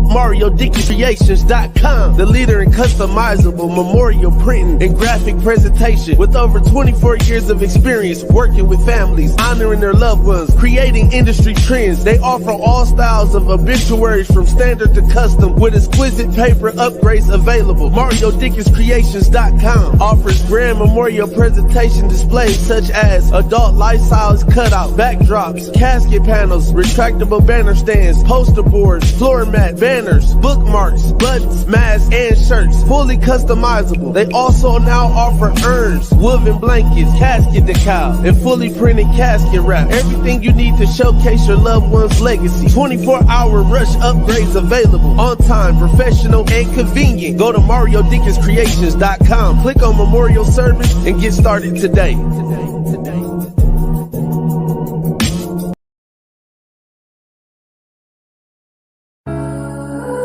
MarioDickensCreations.com, the leader in customizable memorial printing and graphic presentation. With over 24 years of experience working with families, honoring their loved ones, creating industry trends, they offer all styles of obituaries from standard to custom with exquisite paper upgrades available. MarioDickensCreations.com offers grand memorial presentation displays such as adult life-size cutout, backdrops, casket panels, retractable banner stands, poster boards, floor mat, banners, bookmarks, buttons, masks, and shirts, fully customizable. They also now offer urns, woven blankets, casket decal, and fully printed casket wrap. Everything you need to showcase your loved one's legacy. 24-hour rush upgrades available. On time, professional, and convenient. Go to MarioDickensCreations.com. Click on Memorial Service and get started today.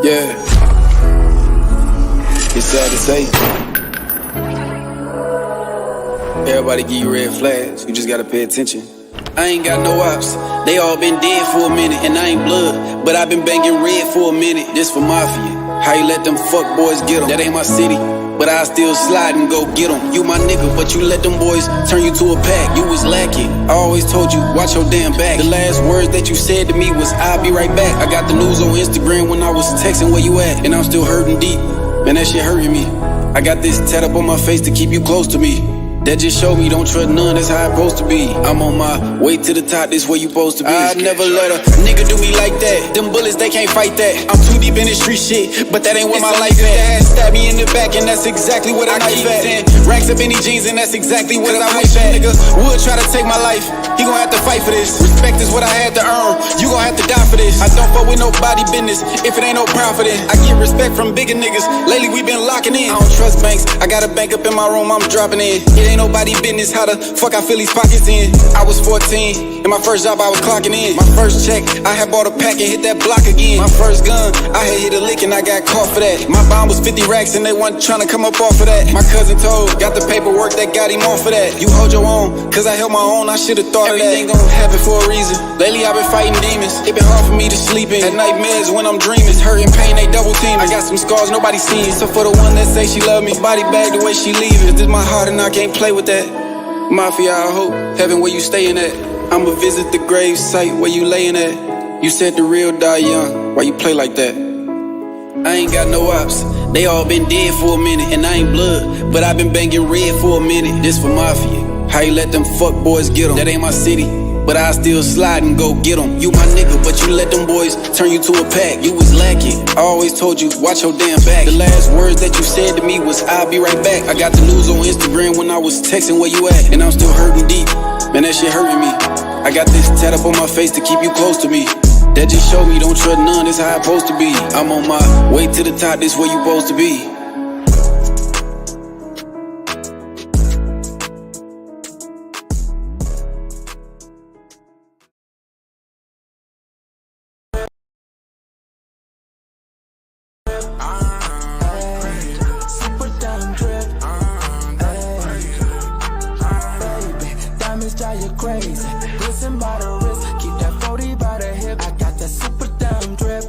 Yeah, it's sad to say. Everybody give you red flags, you just gotta pay attention. I ain't got no ops, they all been dead for a minute. And I ain't blood, but I been banging red for a minute. This for Mafia, how you let them fuck boys get them? That ain't my city, but I still slide and go get them. You my nigga, but you let them boys turn you to a pack. You was lacking, I always told you, watch your damn back. The last words that you said to me was, I'll be right back. I got the news on Instagram when I was texting where you at. And I'm still hurting deep, man, that shit hurting me. I got this tat up on my face to keep you close to me. That just showed me don't trust none, that's how it's supposed to be. I'm on my way to the top, this where you supposed to be. I never let a nigga do me like that. Them bullets, they can't fight that. I'm too deep in this street shit, but that ain't what my life at. Stab me in the back and that's exactly what I keep at. Racks up in these jeans and that's exactly what I wish at. Nigga would try to take my life, he gon' have to fight for this. Respect is what I had to earn, you gon' have to die for this. I don't fuck with nobody business, if it ain't no profit. I get respect from bigger niggas, lately we been locking in. I don't trust banks, I got a bank up in my room, I'm dropping in. It ain't nobody business, how the fuck I fill these pockets in. I was 14, in my first job I was clocking in. My first check, I had bought a pack and hit that block again. My first gun, I had hit a lick and I got caught for that. My bomb was 50 racks and they wasn't trying to come up off of that. My cousin told, got the paperwork that got him off of that. You hold your own, cause I held my own, I should've thought everything of that. Gon' happen for a reason. Lately I've been fighting demons, it been hard for me to sleep in. At nightmares when I'm dreaming, it's hurt and pain, they double team. I got some scars nobody seen, so for the one that say she love me, body bag the way she leaving. This my heart and I can't play with that. Mafia, I hope, heaven where you stayin' at. I'ma visit the grave site where you layin' at. You said the real die young, why you play like that? I ain't got no ops, they all been dead for a minute. And I ain't blood, but I been banging red for a minute. This for Mafia, how you let them fuck boys get them? That ain't my city, but I still slide and go get them. You my nigga, but you let them boys turn you to a pack. You was lacking, I always told you, watch your damn back. The last words that you said to me was, I'll be right back. I got the news on Instagram when I was texting where you at. And I'm still hurting deep, man, that shit hurting me. I got this tat up on my face to keep you close to me. That just showed me don't trust none, that's how it's supposed to be. I'm on my way to the top, this where you supposed to be. Crazy, listen by the wrist, keep that 40 by the hip. I got that super damn drip.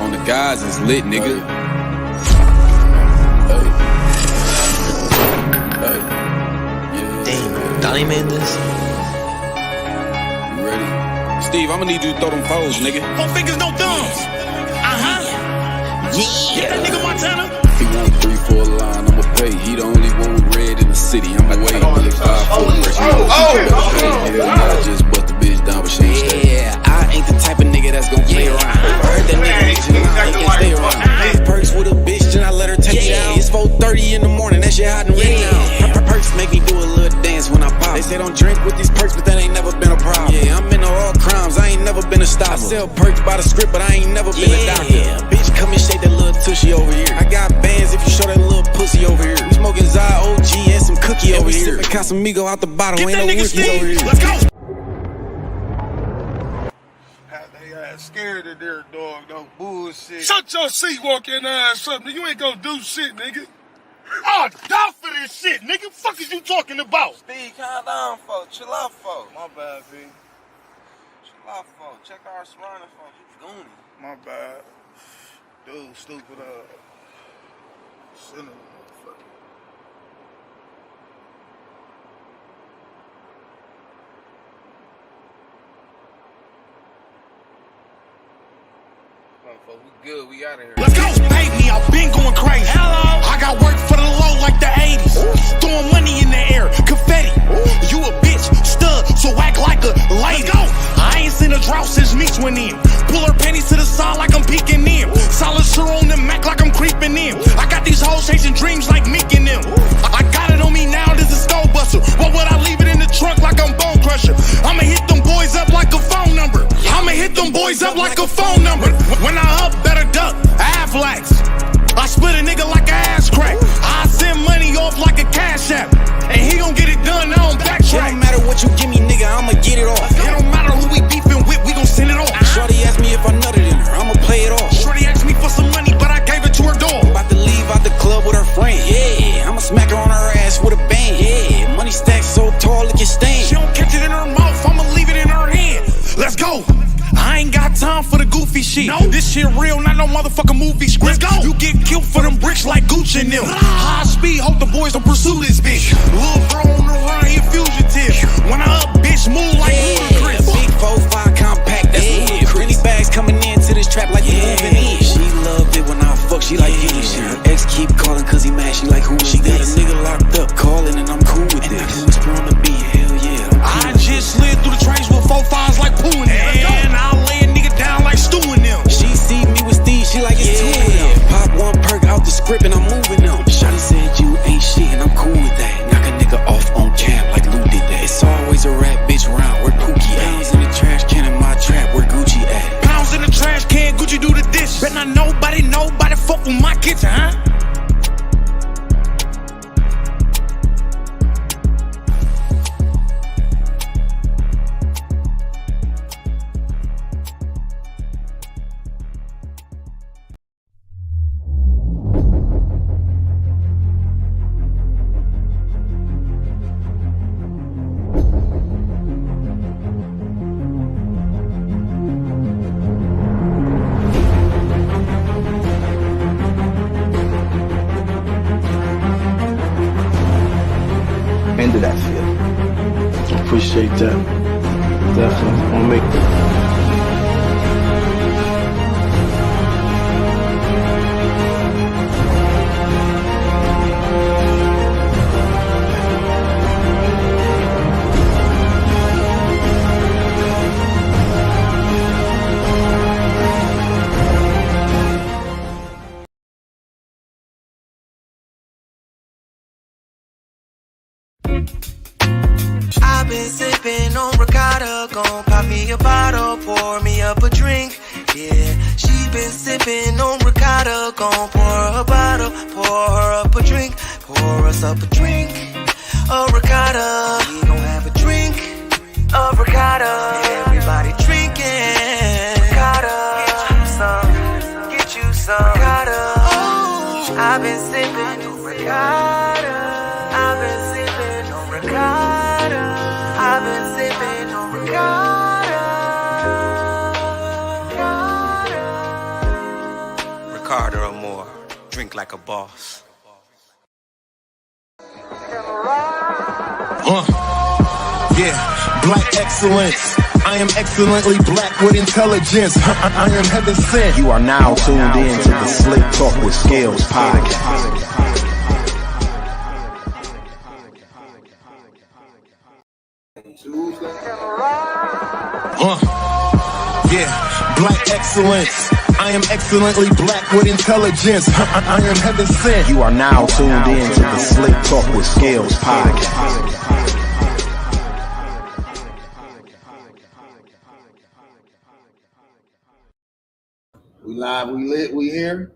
On the guys, it's lit, nigga. Damn, Donnie made this. You ready? Steve, I'ma need you to throw them foes, nigga. No fingers, no thumbs. Yeah, that nigga Montana. He want 3-4 line, I'ma pay. He the only one with red in the city. I'm away. I'm like 5'4", fresh. I just bust the bitch down, but she ain't stay. Yeah, I ain't the type of nigga that's gon' play around. I heard that nigga can't stay around. Perks with a bitch, then I let her take it out. It's 4:30 in the morning, that shit hot and ready now. Perks make me do a little dance when I pop. They say don't drink with these perks, but that ain't never been a problem. Yeah, I'm into all crimes, I ain't never been a stopper. I sell perks by the script, but I ain't never been a doctor. Bitch, come and shake that little tushy over here. I got bands if you show that little pussy over here. We smoking Zai OG and some cookie over here. Casamigo out the bottle, ain't no whisky over here. Let's go. Scared of their dog, no bullshit. Shut your seat walking ass up, nigga. You ain't gonna do shit, nigga. I'll die for this shit, nigga. Fuck is you talking about? Steve, calm down, folks. Chill out, folks. My bad, B. Chill out for? Check our surroundings for. You gooning. My bad. Dude, stupid sinner. We good, we out of here. Let's go, baby. I've been going crazy. Hello. I got work for the low like the 80s. Throwing money in the air, confetti. You a bitch, stud, so act like a lady. Let's go. I ain't seen a drought since Meeks went in. Pull her panties to the side like I'm peeking in. Solid sure on the Mac like I'm creeping in. I got these hoes chasing dreams like Meek and them. I got it on me now, this is skull buster. What would I leave it in the trunk like I'm bone crusher? I'ma hit them boys up like a phone number. I'ma hit them boys up like a phone number. When I up, better duck, Aflax. I split a nigga like a ass crack. I send money off like a cash app. And he gon' get it done, I don't backtrack. It don't matter what you give me, nigga, I'ma get it off. It don't matter who we beefing with, we gon' send it off. Shorty asked me if I nutted in her, I'ma play it off. Shorty asked me for some money, but I gave it to her door. About to leave out the club with her friend, yeah. I'ma smack her on her ass with a band, yeah. Money stacked so tall it can stand. She don't catch it in her mouth, I'ma leave it in her hand. Let's go. I ain't got time for the goofy shit. No. This shit real, not no motherfucking movie script. Let's go. You get killed for them bricks like Gucci and them. High speed, hope the boys don't pursue this bitch. Lil' bro on the run, he a fugitive. When I up, bitch, move like Ludacris. Big 4-5 compact, that's Ludacris. Many bags coming into this trap like you moving in. She loved it when I fuck, she like getting shit. Her ex keep calling cause he mad, she like who is she this? Got a nigga locked up calling and I'm cool with this. I can whisper on the beat, hell yeah. I just slid through the trains with 4-5s like Pooh and them. And I'll lay a nigga down like Stu and them. She see me with Steve, she like it's two of them. Pop one perk out the script and I'm moving them. Shawty said you ain't shit and I'm cool with that. Knock a nigga off on cam like Lou did that. It's always a rap bitch round, where Pookie at? Pounds in the trash can in my trap, where Gucci at? Pounds in the trash can, Gucci do the dish. Bet not nobody fuck with my kitchen, huh? End of that shit. Appreciate that. Definitely. I'll make I've been sipping on ricotta, gon' pop me a bottle, pour me up a drink. Yeah, she been sipping on ricotta, gon' pour her a bottle, pour her up a drink, pour us up a drink. A ricotta, we gon' have a drink. A ricotta, everybody drinking. Ricotta, get you some ricotta. Oh, I've been sipping on ricotta. I've been sipping on ricotta. I've been sipping on ricotta. Ricotta or more. Drink like a boss. Yeah, black excellence. I am excellently black with intelligence. I am heaven sent. You are now tuned in to the Slicktalk With Scales Podcast. Yeah, black excellence. I am excellently black with intelligence. I am heaven sent. You are now tuned in to the Slicktalk With Scales Podcast. We live, we lit, we here.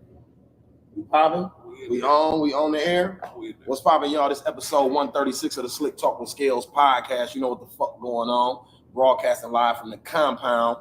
We popping. We on the air. What's popping, y'all? This episode 136 of the Slicktalk With Scales Podcast. You know what the fuck going on. Broadcasting live from the compound.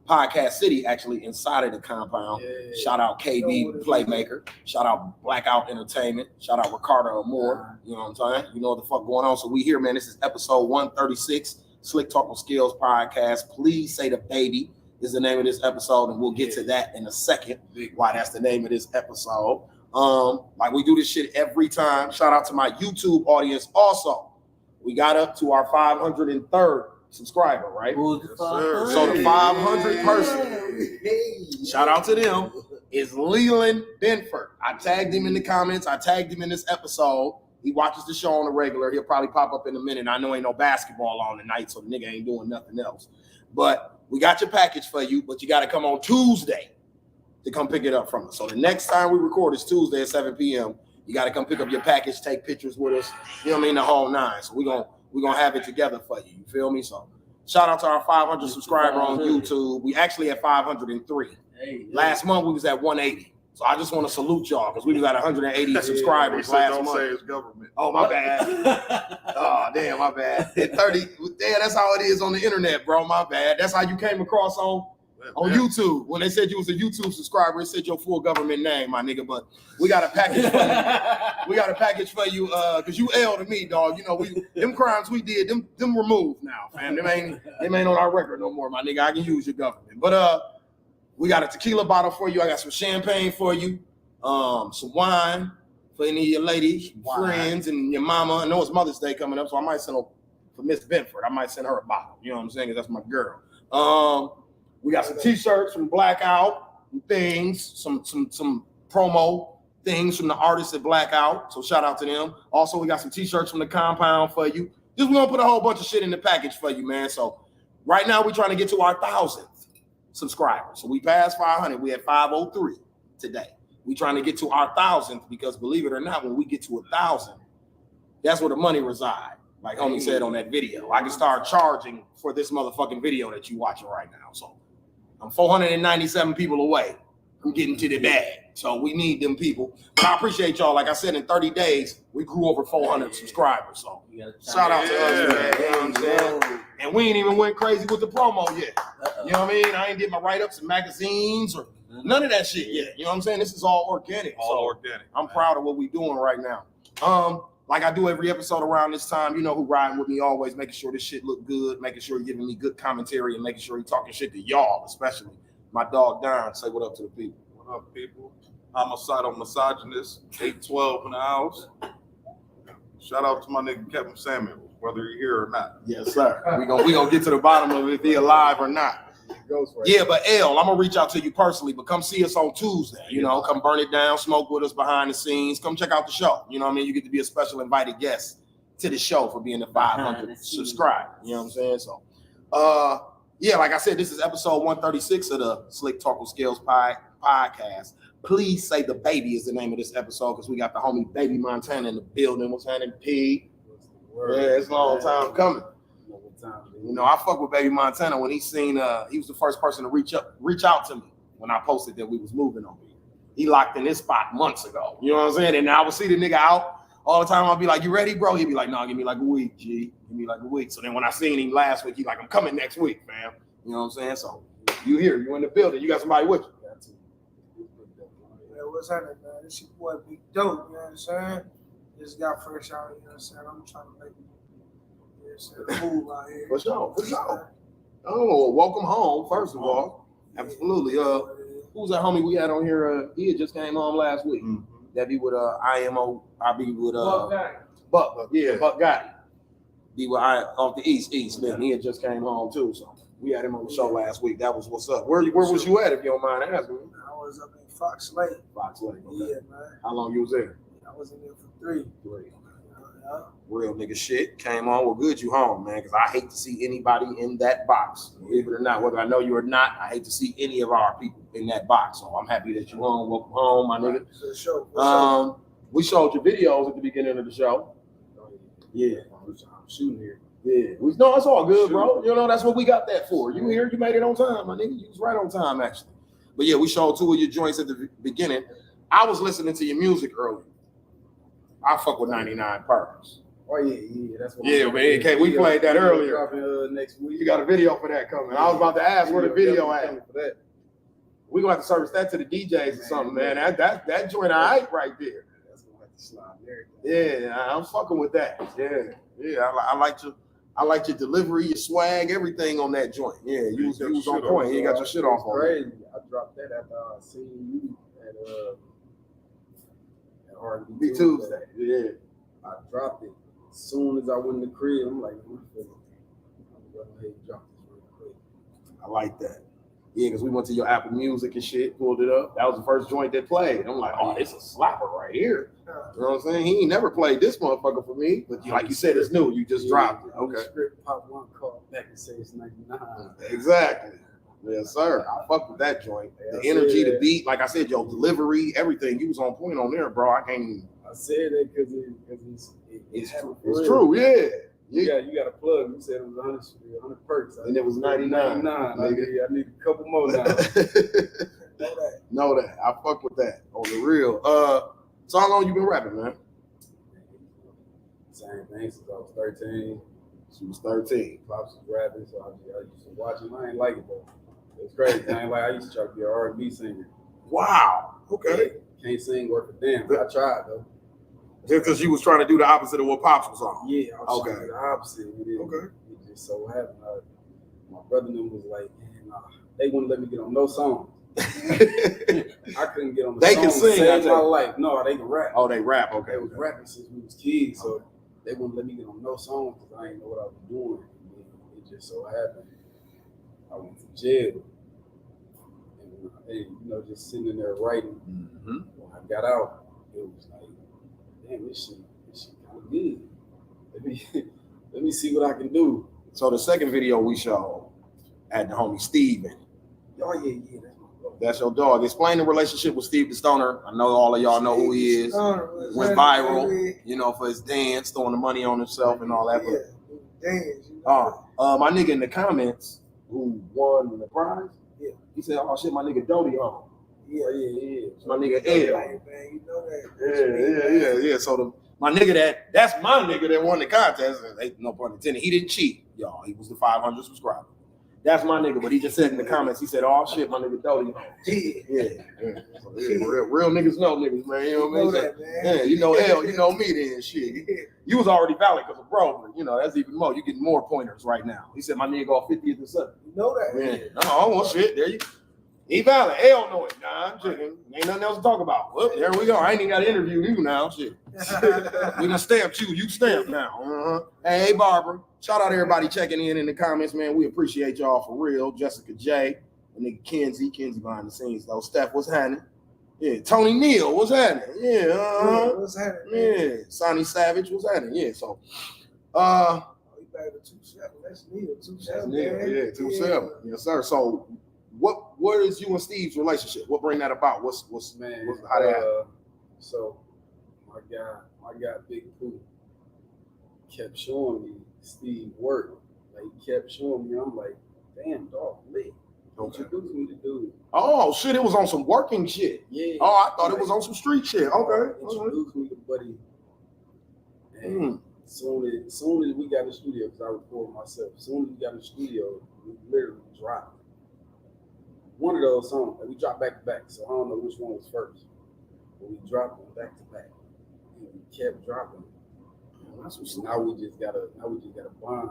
Podcast City, actually, inside of the compound. Yeah. Shout out KB Playmaker. Shout out Blackout Entertainment. Shout out Ricardo Amore. You know what I'm saying? You know what the fuck going on. So we here, man. This is episode 136 Slick Talk With Scales Podcast. Please say the baby is the name of this episode, and we'll get to that in a second. Why that's the name of this episode. Like we do this shit every time. Shout out to my YouTube audience also. We got up to our 503rd subscriber, right? Yes, so the 500 person, shout out to them, is Leland Benford. I tagged him in the comments. I tagged him in this episode. He watches the show on the regular. He'll probably pop up in a minute. I know ain't no basketball on tonight, so the nigga ain't doing nothing else. But we got your package for you, but you got to come on Tuesday to come pick it up from us. So the next time we record is Tuesday at 7 p.m. You got to come pick up your package, take pictures with us. You know what I mean? The whole nine. So we're gonna have it together for you. You feel me? So shout out to our 500 subscriber on YouTube. We actually at 503. Last month we was at 180. So I just want to salute y'all because we was at 180 subscribers last month. Don't say it's government. Oh, my bad. Oh, damn, my bad. At 30, damn, that's how it is on the internet, bro. My bad. That's how you came across on YouTube. When they said you was a YouTube subscriber, it said your full government name, my nigga. But we got a package for you. We got a package for you because you L to me, dog. You know, them crimes we did, them removed now, fam. Them ain't on our record no more, my nigga. I can use your government. But we got a tequila bottle for you. I got some champagne for you. Some wine for any of your lady friends and your mama. I know it's Mother's Day coming up, so I might send her for Miss Benford. I might send her a bottle. You know what I'm saying? 'Cause that's my girl. We got some t-shirts from Blackout, things, some promo things from the artists at Blackout. So shout out to them. Also, we got some t-shirts from the Compound for you. Just we gonna put a whole bunch of shit in the package for you, man. So right now we're trying to get to our 1,000th subscriber. So we passed 500. We had 503 today. We trying to get to our 1,000th because believe it or not, when we get to 1,000, that's where the money reside. Like homie said on that video, I can start charging for this motherfucking video that you watching right now. So I'm 497 people away from getting to the bag. So we need them people. But I appreciate y'all. Like I said, in 30 days, we grew over 400 subscribers. So shout out to us, man. You know what I'm saying? And we ain't even went crazy with the promo yet. You know what I mean? I ain't did my write-ups in magazines or none of that shit yet. You know what I'm saying? This is all organic. All organic. I'm proud of what we're doing right now. Like I do every episode around this time, you know who riding with me always, making sure this shit look good, making sure you're giving me good commentary and making sure you're talking shit to y'all, especially my dog Don. Say what up to the people. What up, people? Homicidal misogynist, 812 in the house. Shout out to my nigga Kevin Samuels, whether you're here or not. Yes, sir. We gonna get to the bottom of if he alive or not. Yeah, but L, I'm gonna reach out to you personally, but come see us on Tuesday. You know, come burn it down, smoke with us behind the scenes. Come check out the show. You know what I mean? You get to be a special invited guest to the show for being the 500 subscriber. You know what I'm saying? So, yeah, like I said, this is episode 136 of the Slick Talk With Scales podcast. Please say the baby is the name of this episode because we got the homie Baby Montana in the building. What's happening, P? Yeah, it's a long time coming. You know, I fuck with Baby Montana when he seen he was the first person to reach out to me when I posted that we was moving on here. He locked in this spot months ago. You know what I'm saying? And I would see the nigga out all the time. I'll be like, "You ready, bro?" He'd be like, "No, give me like a week, G. Give me like a week." So then when I seen him last week, he like, "I'm coming next week, fam." You know what I'm saying? So you here, you in the building, you got somebody with you. Yeah, what's happening, man? This your boy Big Dope, you know what I'm saying? Just got fresh out, you know what I'm saying? I'm trying to make move out here. For sure. Oh, welcome home, first of all. Absolutely. Who's that homie we had on here? He had just came home last week. That be with IMO. I be with Buck. Yeah, Buck Gotti. Be with off the East. Then he had just came home too. So we had him on the show last week. That was what's up. Where was you at, if you don't mind asking? I was up in Fox Lake. Okay. Yeah, man. How long you was there? I was in there for 3. Real nigga shit. Came on. Well, good you home, man, because I hate to see anybody in that box. Believe it or not, whether I know you or not, I hate to see any of our people in that box. So I'm happy that you're home. Welcome home, my nigga. For sure. We showed your videos at the beginning of the show. Yeah. I'm shooting here. Yeah. No, it's all good, bro. You know, that's what we got that for. You here, you made it on time, my nigga. You was right on time, actually. But yeah, we showed 2 of your joints at the beginning. I was listening to your music earlier. I fuck with 99 Purpose. Oh yeah, that's what. Yeah, man. We played that earlier. Dropping, next week. You got a video for that coming. I was about to ask where the video at. We gonna have to service that to the DJs or something, man. That joint I hype right there. That's gonna have to slide there. Yeah, I'm fucking with that. Yeah. I I liked your delivery, your swag, everything on that joint. Yeah, you was on point. You got your shit off on crazy. I dropped that after I seen you at R&B Tuesday. Yeah. I dropped it. As soon as I went in the crib, I'm like, I'm going to go ahead and drop this real quick. I like that. Yeah, because we went to your Apple Music and shit, pulled it up. That was the first joint that played. I'm like, oh, it's a slapper right here. You know what I'm saying? He ain't never played this motherfucker for me, but like you said, it's new. You just dropped it. Okay. Script pop one call back and say it's 99. Exactly. Yes, sir. I fuck with that joint. The energy, the beat, like I said, your delivery, everything. You was on point on there, bro. I can't even. I said that because it's true, yeah. You got a plug. You said it was 100 perks. And it was 99. I need a couple more now. Know that. I fuck with that on the real. So how long you been rapping, man? Same thing since I was 13. She was 13. Pops was rapping, so I used to watch him. I ain't like it though. It was crazy. I used to try to be an R&B singer. Wow. Okay. Can't sing worth a damn. I tried though. Just because you was trying to do the opposite of what Pops was on. Yeah, I was trying to do the opposite. Okay. It just so happened. My brother and them was like, they wouldn't let me get on no songs. I couldn't get on the song. They song can sing. Save my life. No, they can rap. Oh, they rap. Okay. They was rapping since we was kids, so they wouldn't let me get on no songs because I didn't know what I was doing. It just so happened I went to jail. And just sitting in there writing. Mm-hmm. When I got out, it was like, damn, this shit kind of good. Let me see what I can do. So the second video we showed had the homie Steve in it. Oh yeah, that's your dog. Explain the relationship with Steve the Stoner. I know all of y'all know who he is. Went viral, for his dance, throwing the money on himself and all that. My nigga in the comments who won the prize, he said, "Oh shit, my nigga Dodie home." Yeah. My nigga Ed. Man, you know that. Yeah. So my nigga that's my nigga that won the contest. No pun intended. He didn't cheat, y'all. He was the 500 subscriber. That's my nigga, but he just said in the comments, he said, "Oh shit, my nigga Dodie." Yeah. Real niggas know niggas, man. You know what I mean? That, man. Yeah, you know L, you know me then, shit. You was already valid because of bro, but that's even more. You getting more pointers right now. He said my nigga off 50th and 7th. You know that? Yeah. Oh, well, shit. There you go. He valid. L know it. Nah, I'm chicken. Ain't nothing else to talk about. Well, there we go. I ain't even got to interview you now. Shit. We done stamped you. You stamped now. Hey, Barbara. Shout out to everybody checking in the comments, man. We appreciate y'all for real. Jessica J. And nigga Kenzie behind the scenes, though. Steph, what's happening? Yeah. Tony Neal, what's happening? Yeah. What's happening? Yeah. Sonny Savage, what's happening? Yeah. So, he back to 2-7. That's Neal. 2-7. That's Neal. Yeah, 2-7. Yes, sir. So, what is you and Steve's relationship? What bring that about? What's how that? So my guy Big Pooh kept showing me Steve work. Like he kept showing me. I'm like, damn, dog, lit. Introduce me to dude. Oh shit, it was on some working shit. Yeah. Oh, I thought it was on some street shit. Okay. Introduced me to Buddy. And soon as we got in the studio, because I recorded myself. As soon as we got in the studio, we literally dropped one of those songs. Like we dropped back to back, so I don't know which one was first. But we dropped them back to back, and we kept dropping. Now we just got a bond.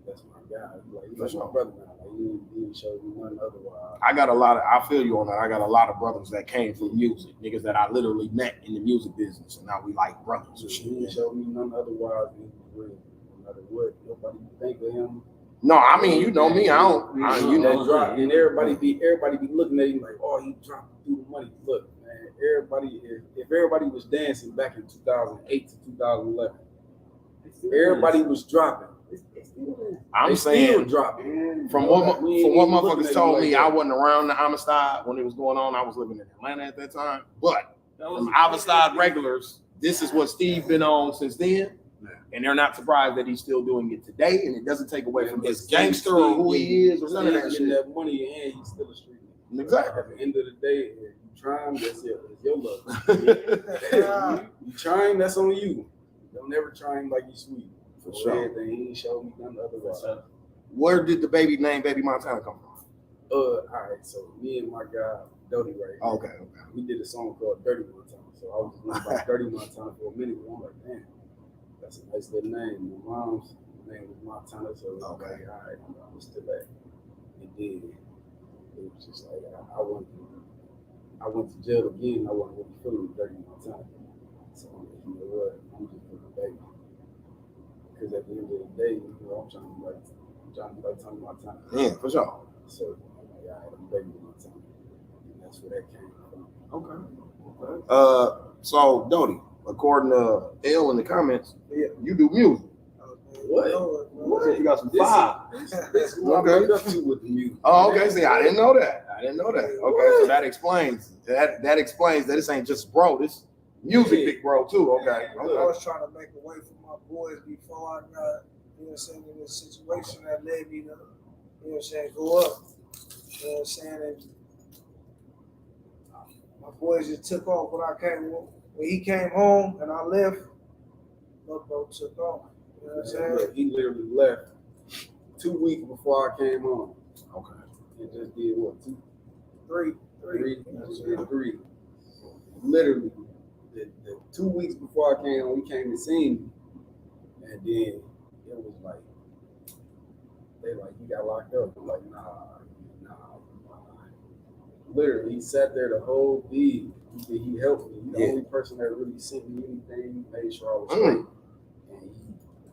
That's my guy. He's my brother now. Like he didn't show me nothing otherwise. I feel you on that. I got a lot of brothers that came from music, niggas that I literally met in the music business, and now we like brothers and shit. He didn't show me nothing otherwise. He was real. No matter what, nobody think of him. No, I mean, you know me. I don't. Drop, and everybody be looking at him like, oh, he dropped through the money. Look, man, if everybody was dancing back in 2008 to 2011, everybody was dropping. I'm saying, dropping. From what motherfuckers told me, I wasn't around the Amistad when it was going on. I was living in Atlanta at that time. But from Amistad regulars, this is what Steve been on since then. And they're not surprised that he's still doing it today, and it doesn't take away from his gangster or who he is or none of that shit. That money and he's still a street nigga. Exactly. At the end of the day, if you trying, that's it. It's your luck. You trying, that's on you. Don't ever try him like you sweet. For sure. He ain't showed me nothing otherwise. Where did the baby name Baby Montana come from? All right, so me and my guy Dodie right now. Okay. We did a song called Dirty Montana. So I was going by Dirty Montana for a minute, but I'm like, damn. That's a nice little name. My name was Montana, so it was like, all right, I'm still back. And then it was just like, I went to jail again. I wasn't really feeling dirty Montana. So I'm like, you know what? I'm just feeling baby. Because at the end of the day, you know, I'm trying to be like Tony Montana. Yeah, for sure. So I'm like, all right, I'm baby Montana. And that's where that came from. Okay. So Dodie, according to L in the comments, you do music. What? You got some fire. This is what I up to with the music. Oh, okay. See, I didn't know that. Okay, so that explains that this ain't just bro. This music big bro too. Okay. I was trying to make a way for my boys before I got, you know what I'm saying, in this situation that led me to, you know what I'm saying, go up. You know what I'm saying? And my boys just took off when he came home and I left, my bro took off. You know what I'm saying? Look, he literally left 2 weeks before I came home. Okay. He just did what? Three. Three. Literally, the 2 weeks before I came home, he came and seen me. And then it was like, they like, you got locked up. I'm like, nah. Literally, he sat there the whole day. He helped me. He's the only person that really sent me anything. He made sure I was straight. And he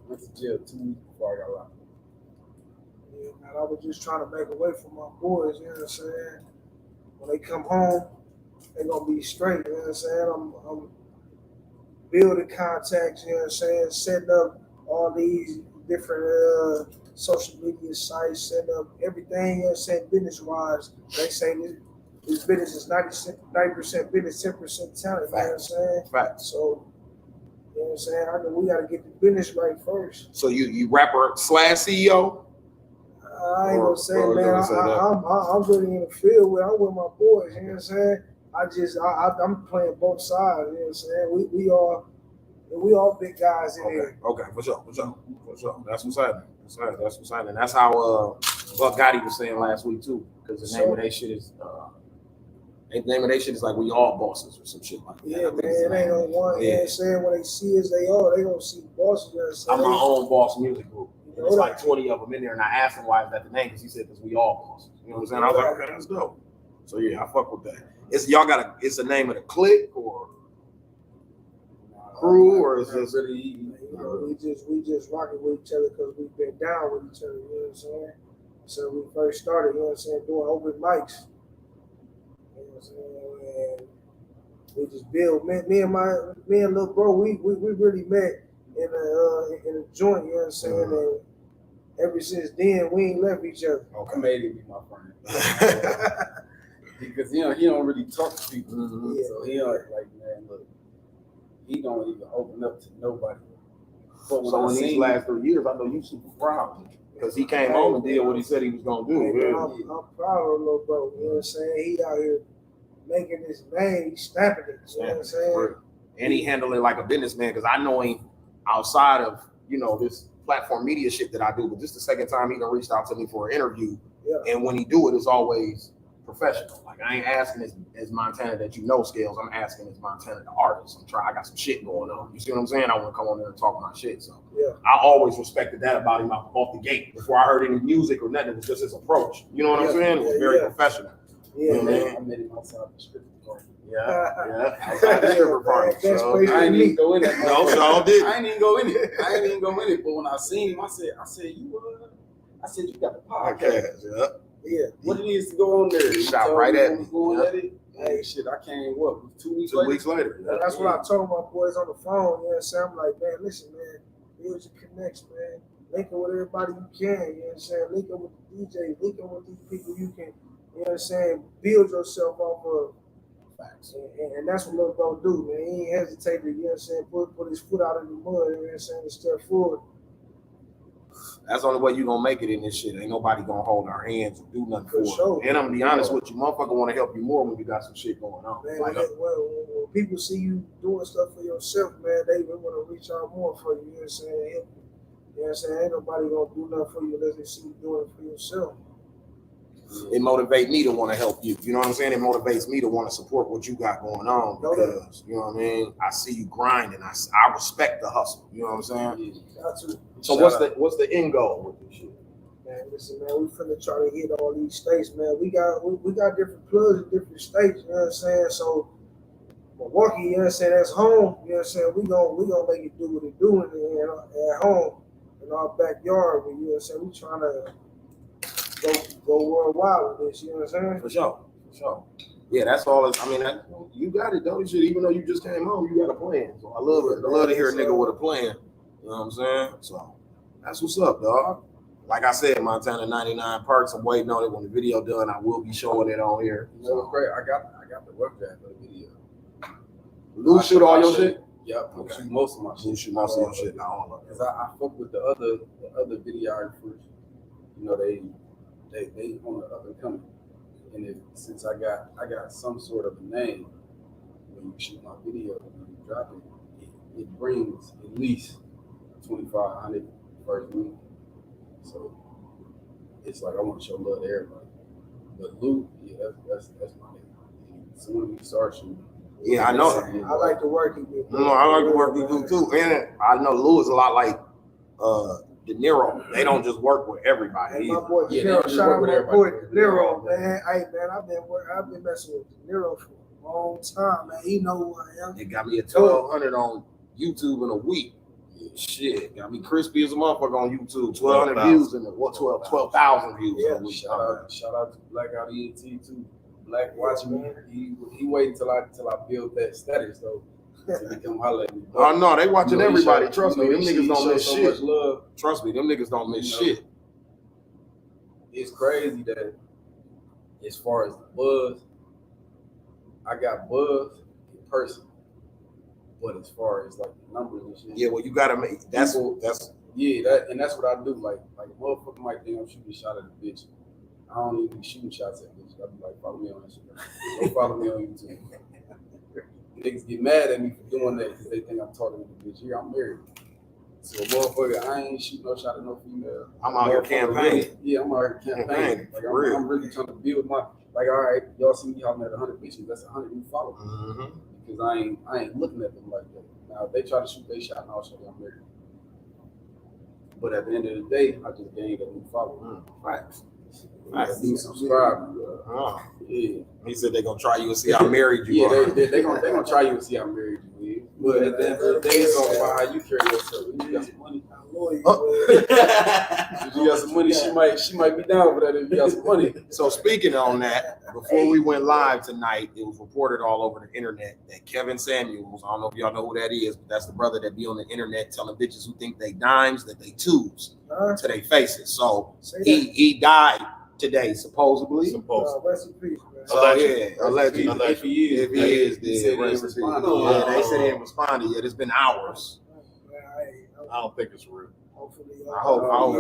went to jail 2 weeks before I got locked up. Yeah, man, I was just trying to make a way for my boys, you know what I'm saying? When they come home, they're going to be straight, you know what I'm saying? I'm building contacts, you know what I'm saying? Setting up all these different social media sites, setting up everything, you know what I'm saying, business-wise. They say this business is 90% business, 10% talent, you know what I'm saying? Facts. So, you know what I'm saying? We got to get the business right first. So you rapper / CEO? I ain't gonna say, man. I'm really in the field I'm with my boys. You know what I'm saying? I'm playing both sides. You know what I'm saying? We all big guys in here. Okay, for sure. That's what's happening. That's happening. That's how Buck Gotti was saying last week too. Because the name of their shit is like we all bosses or some shit like that. Yeah, man. It ain't no one. You know what I'm saying? When they see us, they gonna see bosses. You know what I'm saying? I'm my own boss music group. There's like 20 of them in there, and I asked him why is that the name, because he said because we all bosses. You know what I'm saying? I was like, okay, that's dope. So yeah, I fuck with that. It's the name of the clique or crew, or is this really? You know, we just rocking with each other because we've been down with each other. You know what I'm saying? So we first started, you know what I'm saying, doing open mics. You know what I'm saying? And we just build. Me and little bro, we really met in a joint. You know what I'm saying? And ever since then, we ain't left each other. I made him be my friend. Because he don't really talk to people. Yeah. So he like, man, look, he don't even open up to nobody. But so in these last 3 years, I know you super proud because he came home and did what he said he was gonna do. Man, I'm proud of little bro. You know what I'm saying? He out here making his name, he's snapping it. You know what I'm saying? And he handled it like a businessman, because I know him outside of, this platform media shit that I do, but this the second time he done reached out to me for an interview. Yeah. And when he do it, it's always professional. Like, I ain't asking as Montana that Scales. I'm asking as Montana the artist. I got some shit going on. You see what I'm saying? I want to come on there and talk my shit. So yeah. I always respected that about him off the gate. Before I heard any music or nothing, it was just his approach. You know what I'm saying? It was very professional. Yeah, you know, man. I met him outside the strip party. Yeah. Outside the stripper party. So I ain't even go in it. No, so did. I ain't even go in it. But when I seen him, I said, you got the podcast. Yeah. What it is to go on there? Shot right at me. Going at it. Hey, shit, I came, 2 weeks later? 2 weeks later. Yeah, that's what I told my boys on the phone. You know what I'm saying? I'm like, man, listen, man, build your connects, man. Link up with everybody you can. You know what I'm saying? Link up with the DJ. Link up with these people you can, you know what I'm saying, build yourself off of. Facts. And that's what little bro do, man. He ain't hesitate to, you know what I'm saying, put his foot out in the mud, you know what I'm saying, and step forward. That's the only way you gonna make it in this shit. Ain't nobody gonna hold our hands and do nothing for sure. And I'm gonna be honest with you, motherfucker wanna help you more when you got some shit going on. Man, like, when people see you doing stuff for yourself, man, they want to reach out more for you. You know what I'm saying? You know what I'm saying? Ain't nobody gonna do nothing for you unless they see you doing it for yourself. it motivates me to want to help you. You know what I'm saying? It motivates me to want to support what you got going on because, you know what I mean? I see you grinding. I respect the hustle. You know what I'm saying? So what's the end goal with this shit? Man, listen, man, we finna try to hit all these states, man. We got different plugs in different states, you know what I'm saying? So Milwaukee, you know what I'm saying, that's home, you know what I'm saying? We gonna make it do what it do at home in our backyard, but you know what I'm saying? We trying to go worldwide with this, you know what I'm saying? For sure. Yeah, that's all. You got it, don't you? Even though you just came home, you got a plan. So I love it. I love to hear a nigga with a plan. You know what I'm saying? So that's what's up, dog. Like I said, Montana 99 Perks. I'm waiting on it. When the video done, I will be showing it on here. You know, great. I got the work draft for the video. Lou shoot all your shit? Yep. Okay. Shoot most of my shit. Shoot most of your shit. Now, because I fuck with the other videographers. You know, they on the up and coming. And since I got some sort of a name, when you shoot my video and you drop it, it brings at least 2,500 first week. So it's like I want to show love to everybody. But Lou, yeah, that's my nigga. Soon as we start shooting. Yeah, I know. I like the work he do. No, I like the work he do too. And I know Lou is a lot like De Niro. They don't just work with everybody. Hey, my boy De Niro, shout out my boy De Niro, man. Hey man, I've been messing with De Niro for a long time, man. He know who I am. They got me at 1,200 on YouTube in a week. Shit, got me crispy as a motherfucker on YouTube. 1,200 views in 12,000 views in a week. Shout out to Black Out ENT too. Black watching me. He waited till I build that status though. To come holler at me. Oh no, they watching everybody. Trust me, them niggas niggas don't miss shit. Much love. Trust me, them niggas don't miss shit. It's crazy that as far as the buzz, I got buzz in person. But as far as like the numbers and shit, yeah, well, you gotta make that's what I do. Like a motherfucker might think I'm shooting a shot at a bitch. I don't even be shooting shots at bitches. I be like, follow me on Instagram. Don't follow me on YouTube. Niggas get mad at me for doing that because they think I'm talking to the bitch. Here, I'm married. So motherfucker, I ain't shooting no shot at no female. I'm out here campaigning. Yeah, I'm out here campaigning. Like I'm really trying to build my all right, y'all see me hollering at 100 bitches, that's 100 new followers. Mm-hmm. Because I ain't looking at them like that. Now if they try to shoot their shot, and I'll show them I'm married. But at the end of the day, I just gained a new follower. Right. I do subscribe. Yeah. He said they're gonna try you and see how married you are. Yeah, they're gonna try you and see how married you is. But at the end of the day, it's all about how you carry yourself. If you got some money, if you got some money, she might be down for that if you got some money. So speaking on that, before we went live tonight, it was reported all over the internet that Kevin Samuels, I don't know if y'all know who that is, but that's the brother that be on the internet telling bitches who think they dimes that they twos to their faces. So he died today, supposedly. Rest in peace, man. Allegedly. If he is, they said he ain't responded. Yeah, they said he ain't responded yet. It's been hours. I don't think it's real. Hopefully, I hope.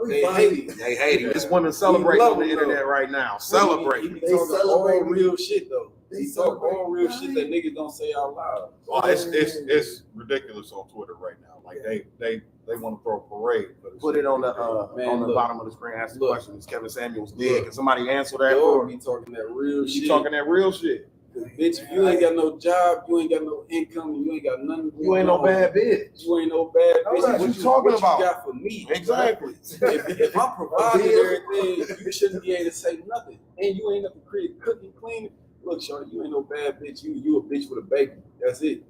They hate him. They hate him. This woman celebrating on the internet right now. Celebrating. He talking all real shit though. He talk all real shit that niggas don't say out loud. Oh, it's ridiculous on Twitter right now. Like they want to throw a parade. Put it on the bottom of the screen. Ask the question: is Kevin Samuels dead? Can somebody answer that? Be talking that real shit. You talking that real shit? Bitch, if you ain't got no job, you ain't got no income, you ain't got nothing. You ain't no bad bitch. You ain't no bad bitch. What you talking about? You got for me? Exactly. If I'm providing everything, you shouldn't be able to say nothing. And you ain't nothing create, cooking, clean. Look, shorty, you ain't no bad bitch. You a bitch with a baby. That's it.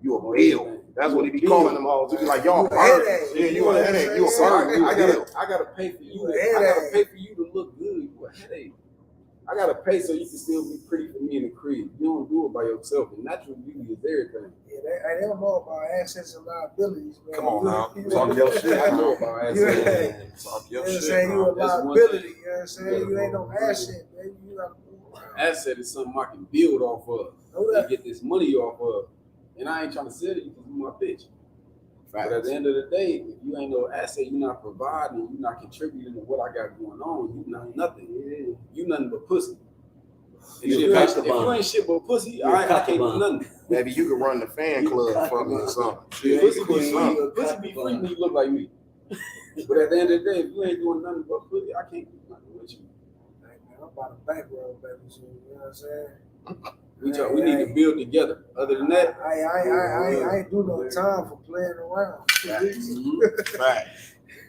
You a bill. That's what he be calling them all. He be like, y'all burden. Yeah, you a headache. You a burden. I gotta pay for you. I gotta pay for you to look good. You a headache. I gotta pay so you can still be pretty for me in the crib. You don't do it by yourself. And natural beauty is everything. Yeah, they don't know about assets and liabilities, man. Come on now. Talk your shit. I know about assets. Talk your shit. You know what I'm saying? You a liability. You know what I'm saying? You ain't no asset, baby. You gotta move around. Asset is something I can build off of. And get this money off of. And I ain't trying to sell it because you're my bitch. But at the end of the day, if you ain't no asset, you're not providing, you're not contributing to what I got going on, you not nothing. You nothing but pussy. If you ain't shit but pussy, I can't do nothing. Maybe you could run the fan club for me or something. Pussy be free when you look like me. But at the end of the day, if you ain't doing nothing but pussy, I can't do nothing with you. Hey, man, I'm about to bankroll, baby. So, you know what I'm saying? We need to build together. Other than that, I ain't do no time for playing around. Right.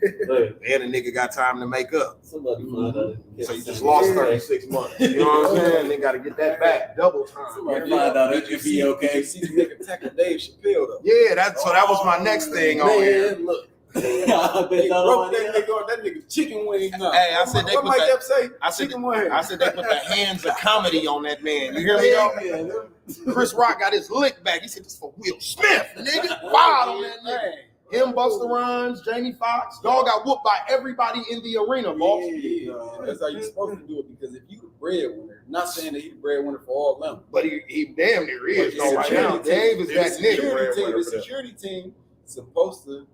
And a nigga got time to make up. Somebody find out. So you just lost 36 months. You know what I'm saying? They got to get that back. Double time. Somebody find out if you be okay. see the nigga tackle Dave Chappelle though. Yeah, that was my next thing on here. Look. I Broke bet that nigga chicken wings now. Hey, I said they what put Mike that. kept say? I said Chicken wings. I said they put the hands of comedy on that man. You hear me? Though? Chris Rock got his lick back. He said this for Will Smith, nigga. Wild on that nigga. Him, Busta Rhymes, Jamie Foxx, y'all got whooped by everybody in the arena, boss. Yeah. That's how you're supposed to do it because if you the breadwinner, not saying that he's the breadwinner for all them, but he damn near is. But Right now, Dave is that nigga. The security team supposed to,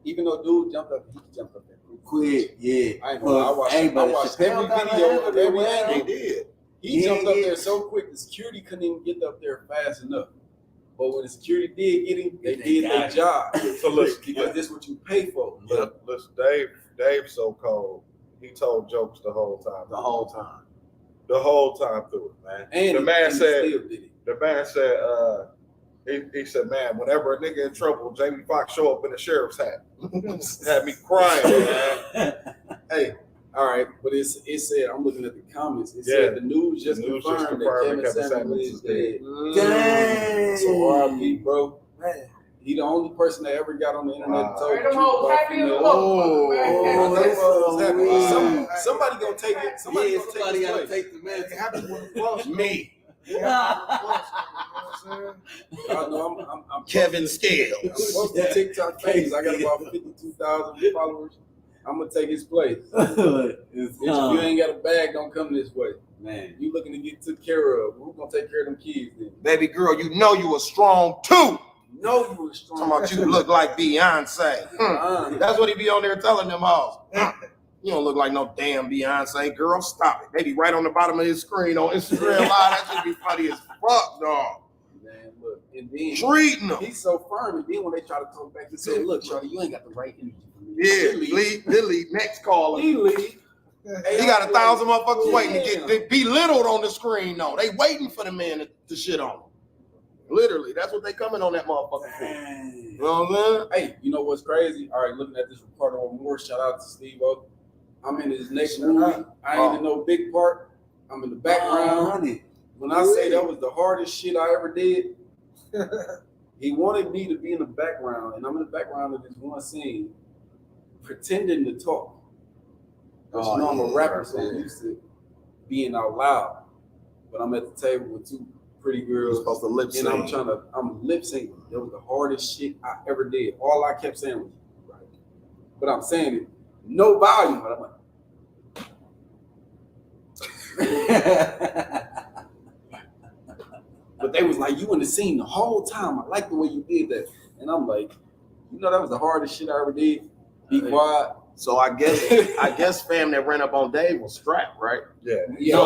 even though dude jumped up there quick. Yeah. I ain't gonna lie, I watched every video of every angle. They did. He jumped up there so quick, the security couldn't even get up there fast enough. But when the security did get him, they did their job. So look, because this is what you pay for. Listen, Dave's so cold. He told jokes the whole time. The whole time. The whole time through it, man. And the man said, it. he said, man, whenever a nigga in trouble, Jamie Foxx show up in a sheriff's hat. Had me crying, man. Hey, all right, but it said, I'm looking at the comments. It said the news just confirmed that Kevin Samuels is dead. Dang. So R.I.P., bro. Man. He the only person that ever got on the internet and told the Them hoes happy as fuck. Somebody gonna take it. Somebody gotta take the man. Me. I'm Kevin Scales. I'm posting TikTok pages. I got about 52,000 followers. I'm gonna take his place. Bitch, if you ain't got a bag, don't come this way. Man, you looking to get took care of. Who's gonna take care of them kids then? Baby girl, you know you a strong too. No, you were strong. Talking about you look like Beyonce. That's what he be on there telling them all. You don't look like no damn Beyonce, girl. Stop it. They be right on the bottom of his screen on Instagram Live. That should be funny as fuck, dog. Man, look, and then treating them. He's so firm, and then when they try to talk back, he said, "Look, Charlie, you ain't got the right energy." Yeah, leave. Next caller. He leave. He got 1,000 motherfuckers waiting to get belittled on the screen. though. They waiting for the man to shit on them. Literally, that's what they coming on that motherfucker for. You know what I'm saying? Hey, you know what's crazy? All right, looking at this Ricardo Moore. Shout out to Steve-O. I'm in his next movie. I ain't in no big part. I'm in the background. When I say that was the hardest shit I ever did, he wanted me to be in the background, and I'm in the background of this one scene, pretending to talk. Because I'm a rapper, so I'm used to being out loud. But I'm at the table with two pretty girls. You're supposed to lip sync. And I'm lip syncing. That was the hardest shit I ever did. All I kept saying was, right. But I'm saying it, no volume. But I'm like, but they was like, you in the scene the whole time. I like the way you did that. And I'm like, you know, that was the hardest shit I ever did. Be quiet. So I guess fam that ran up on Dave was strapped, right? Yeah. He had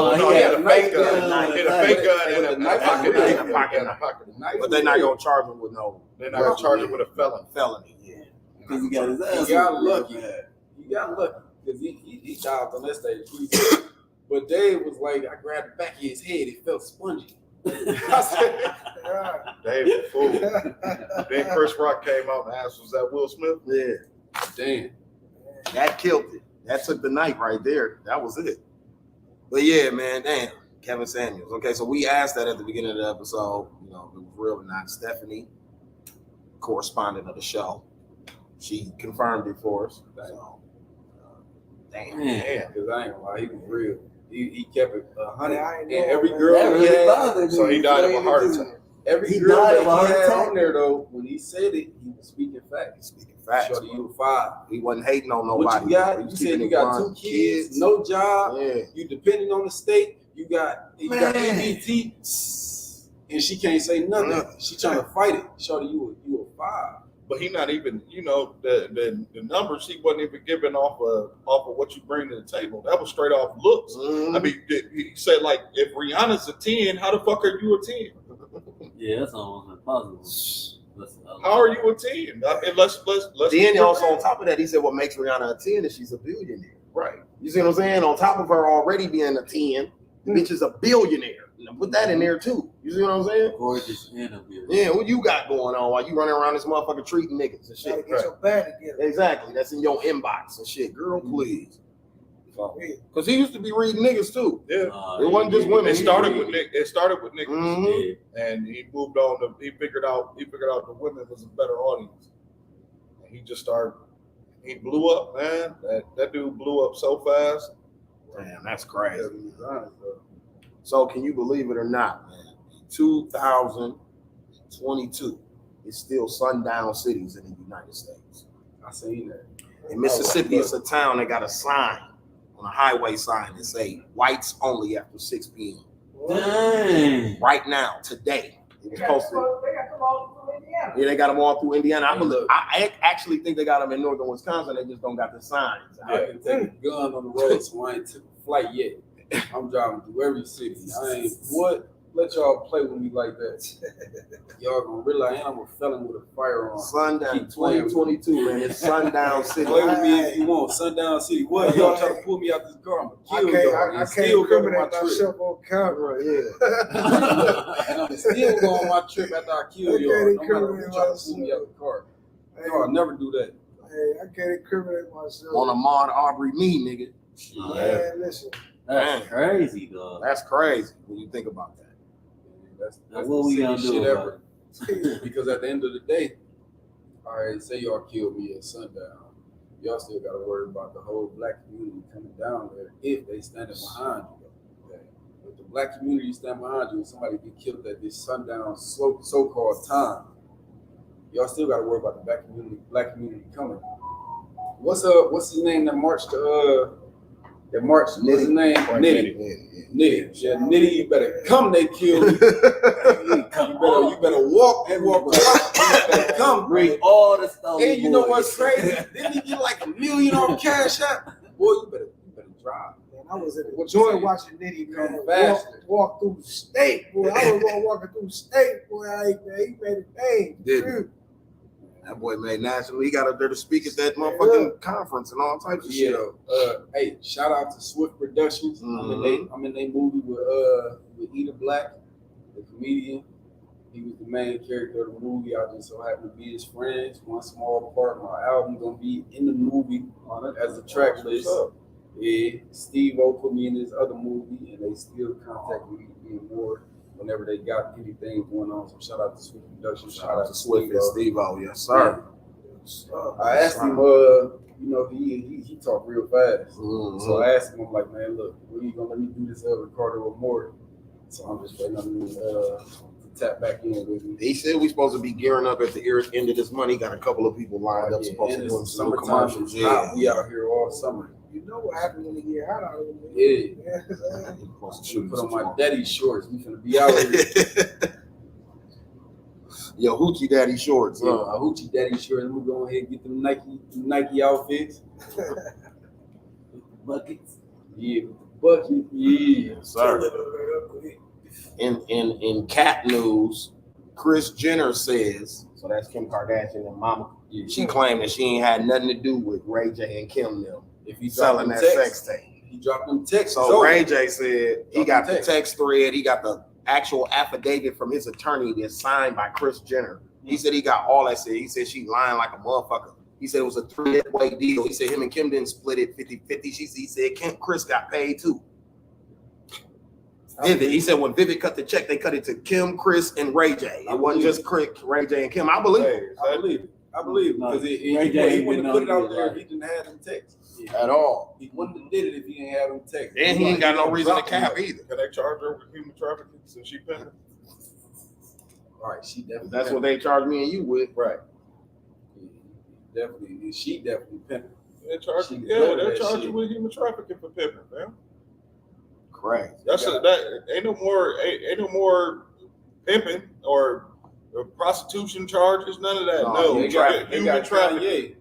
a fake gun. He had a fake gun in a pocket. But they're not gonna charge him with no. They're not gonna charge him with a felony. Yeah. Because he got his ass. He got lucky. He got lucky because he dived on that stage. But Dave was like, I grabbed the back of his head. It felt spongy. I said, Dave was a fool. Then Chris Rock came out and asked, was that Will Smith? Yeah. Damn. That killed it. That took the night right there. That was it. But yeah, man, damn. Kevin Samuels. Okay, so we asked that at the beginning of the episode. You know, if it was real or not. Stephanie, correspondent of the show, she confirmed it for us. So, damn. Because I ain't gonna lie, he was real. He kept it 100. And know, every man. girl he had, So he died of a heart attack. Every girl that he had on there, though, when he said it, he was speaking facts. Facts. Shorty, you were 5. He wasn't hating on nobody. What you got? You said you got 2 kids, no job. Yeah. You depending on the state. You got EBT, and she can't say nothing. She trying to fight it. Shorty, you were 5. But he not even, you know, the numbers he wasn't even giving off of what you bring to the table. That was straight off looks. I mean, he said like, if Rihanna's a 10, how the fuck are you a 10? Yeah, that's almost impossible. How are you a 10? I mean, let's. Then also on top of that, he said what makes Rihanna a 10 is she's a billionaire. Right. You see what I'm saying? On top of her already being a 10, the bitch is a billionaire. Now put that in there too. You see what I'm saying? Gorgeous and a billionaire. Yeah, what you got going on while you running around this motherfucker treating niggas and shit? Get your bag together. Exactly. That's in your inbox and shit. Girl, please. Because he used to be reading niggas too. Yeah. It wasn't just women. It started with Nick. It started with niggas, Mm-hmm. and he moved on to. He figured out the women was a better audience. And he just started. He blew up, man. That dude blew up so fast. Damn, that's crazy. So can you believe it or not, man? 2022, it's still sundown cities in the United States. I seen that. In Mississippi, it's a town that got a sign on a highway sign that say whites only after 6 p.m. Dang. Right now, today, it was posted. Yeah, they got them all through Indiana. I actually think they got them in northern Wisconsin. They just don't got the signs. I can take a gun on the road, so I ain't took a flight yet. I'm driving through every city. I ain't let y'all play with me like that. Y'all gonna realize I'm a felon with a firearm. Sundown 2022, man. It's sundown city. Play with me if you want. Sundown city. What? Y'all try to pull me out this car? I'm gonna kill y'all. I can't incriminate myself on camera. Yeah. And I'm still going on my trip after I kill y'all. No matter who try to pull me out the car. Y'all never do that. Hey, I can't incriminate myself. On Ahmaud Arbery me, nigga. Man, listen. That's crazy, dog. That's crazy when you think about that. That's what we gonna do shit about ever. Because at the end of the day, all right, say y'all killed me at sundown, y'all still got to worry about the whole black community coming down there if they standing behind you. Okay? If the black community stand behind you and somebody get killed at this sundown so-called time, y'all still got to worry about the black community coming. What's his name that marched to what's his name? Nitty. Nitty. Yeah, Nitty, you better come, they kill you. You better walk. You better come. Bring all the stuff. And you know what's crazy? Didn't he get like $1 million on Cash App? Boy, you better drive. Man, I was in the joint watching Nitty, man. Walk through the state, boy. I was walking through the state, boy. He made a name. Did that boy made national. He got up there to speak at that motherfucking conference and all types of shit. Hey, shout out to Swift Productions. Mm-hmm. I'm in their movie with Eda Black, the comedian. He was the main character of the movie. I just so happened to be his friends. One small part, my album gonna be in the movie as a track list. Yeah, Steve-O put me in this other movie, and they still contact me more whenever they got anything going on. So shout out to Swift Productions. Shout out to Swift and Steve-O. Yes, sir. I asked him, he talked real fast. Mm-hmm. So I asked him, I'm like, man, look, when you gonna let me do this Ricardo or more? So I'm just waiting on him to tap back in with me. He said we supposed to be gearing up at the end of this month. He got a couple of people lined up supposed to be doing some commercials. Yeah, we out here all summer. You know what happened when they get hot out here. Yeah. Put on my daddy shorts. We finna be out here. Yo, hoochie daddy shorts. Yeah, my hoochie daddy shorts. We go ahead and get them Nike outfits. Buckets. Yeah, with the bucket. Yeah, sir. In cat news, Kris Jenner says, so that's Kim Kardashian and Mama. Yeah. She claimed that she ain't had nothing to do with Ray J and Kim them. If he selling that sex tape. He dropped them texts. So Ray J said he got the text thread, he got the actual affidavit from his attorney that's signed by Kris Jenner. He said he got all that shit. He said she lying like a motherfucker. He said it was a 3-way deal. He said him and Kim didn't split it 50-50. He said Kris got paid too. Vivid. He said when Vivid cut the check, they cut it to Kim, Kris, and Ray J. It wasn't just Ray J and Kim. I believe it. I believe it. Because he wouldn't have put it out there if he didn't have them texts. At all. He wouldn't have did it if he didn't have them texts. And he ain't got no reason to cap either. Can they charge her with human trafficking since she pimping? All right, she definitely. That's what they charge me and you with. Right. Definitely. She definitely pimping. They charge you with human trafficking for pimping, man. Correct. That ain't no more pimping or prostitution charges, none of that. No, they got Kanye.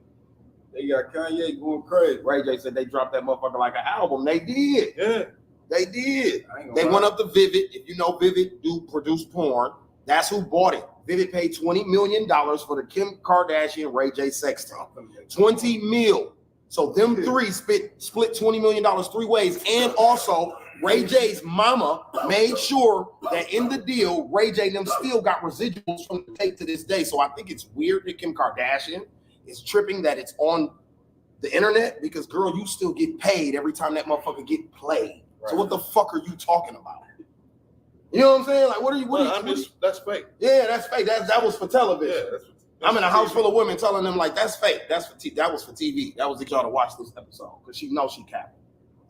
They got Kanye going crazy. Ray J said they dropped that motherfucker like an album. They did. Yeah. They did. They went up to Vivid. If you know Vivid do produce porn. That's who bought it. Vivid paid $20 million for the Kim Kardashian Ray J sex tape. 20 mil. So them three split $20 million three ways. And also, Ray J's mama made sure that in the deal, Ray J them still got residuals from the tape to this day. So I think it's weird that Kim Kardashian is tripping that it's on the internet because, girl, you still get paid every time that motherfucker get played. Right. So what the fuck are you talking about? You know what I'm saying? Like, what are you? That's fake. Yeah, that's fake. That was for television. Yeah, that's I'm in a house full of women telling them like that's fake. That was for TV. That was to y'all to watch this episode because she knows she capping.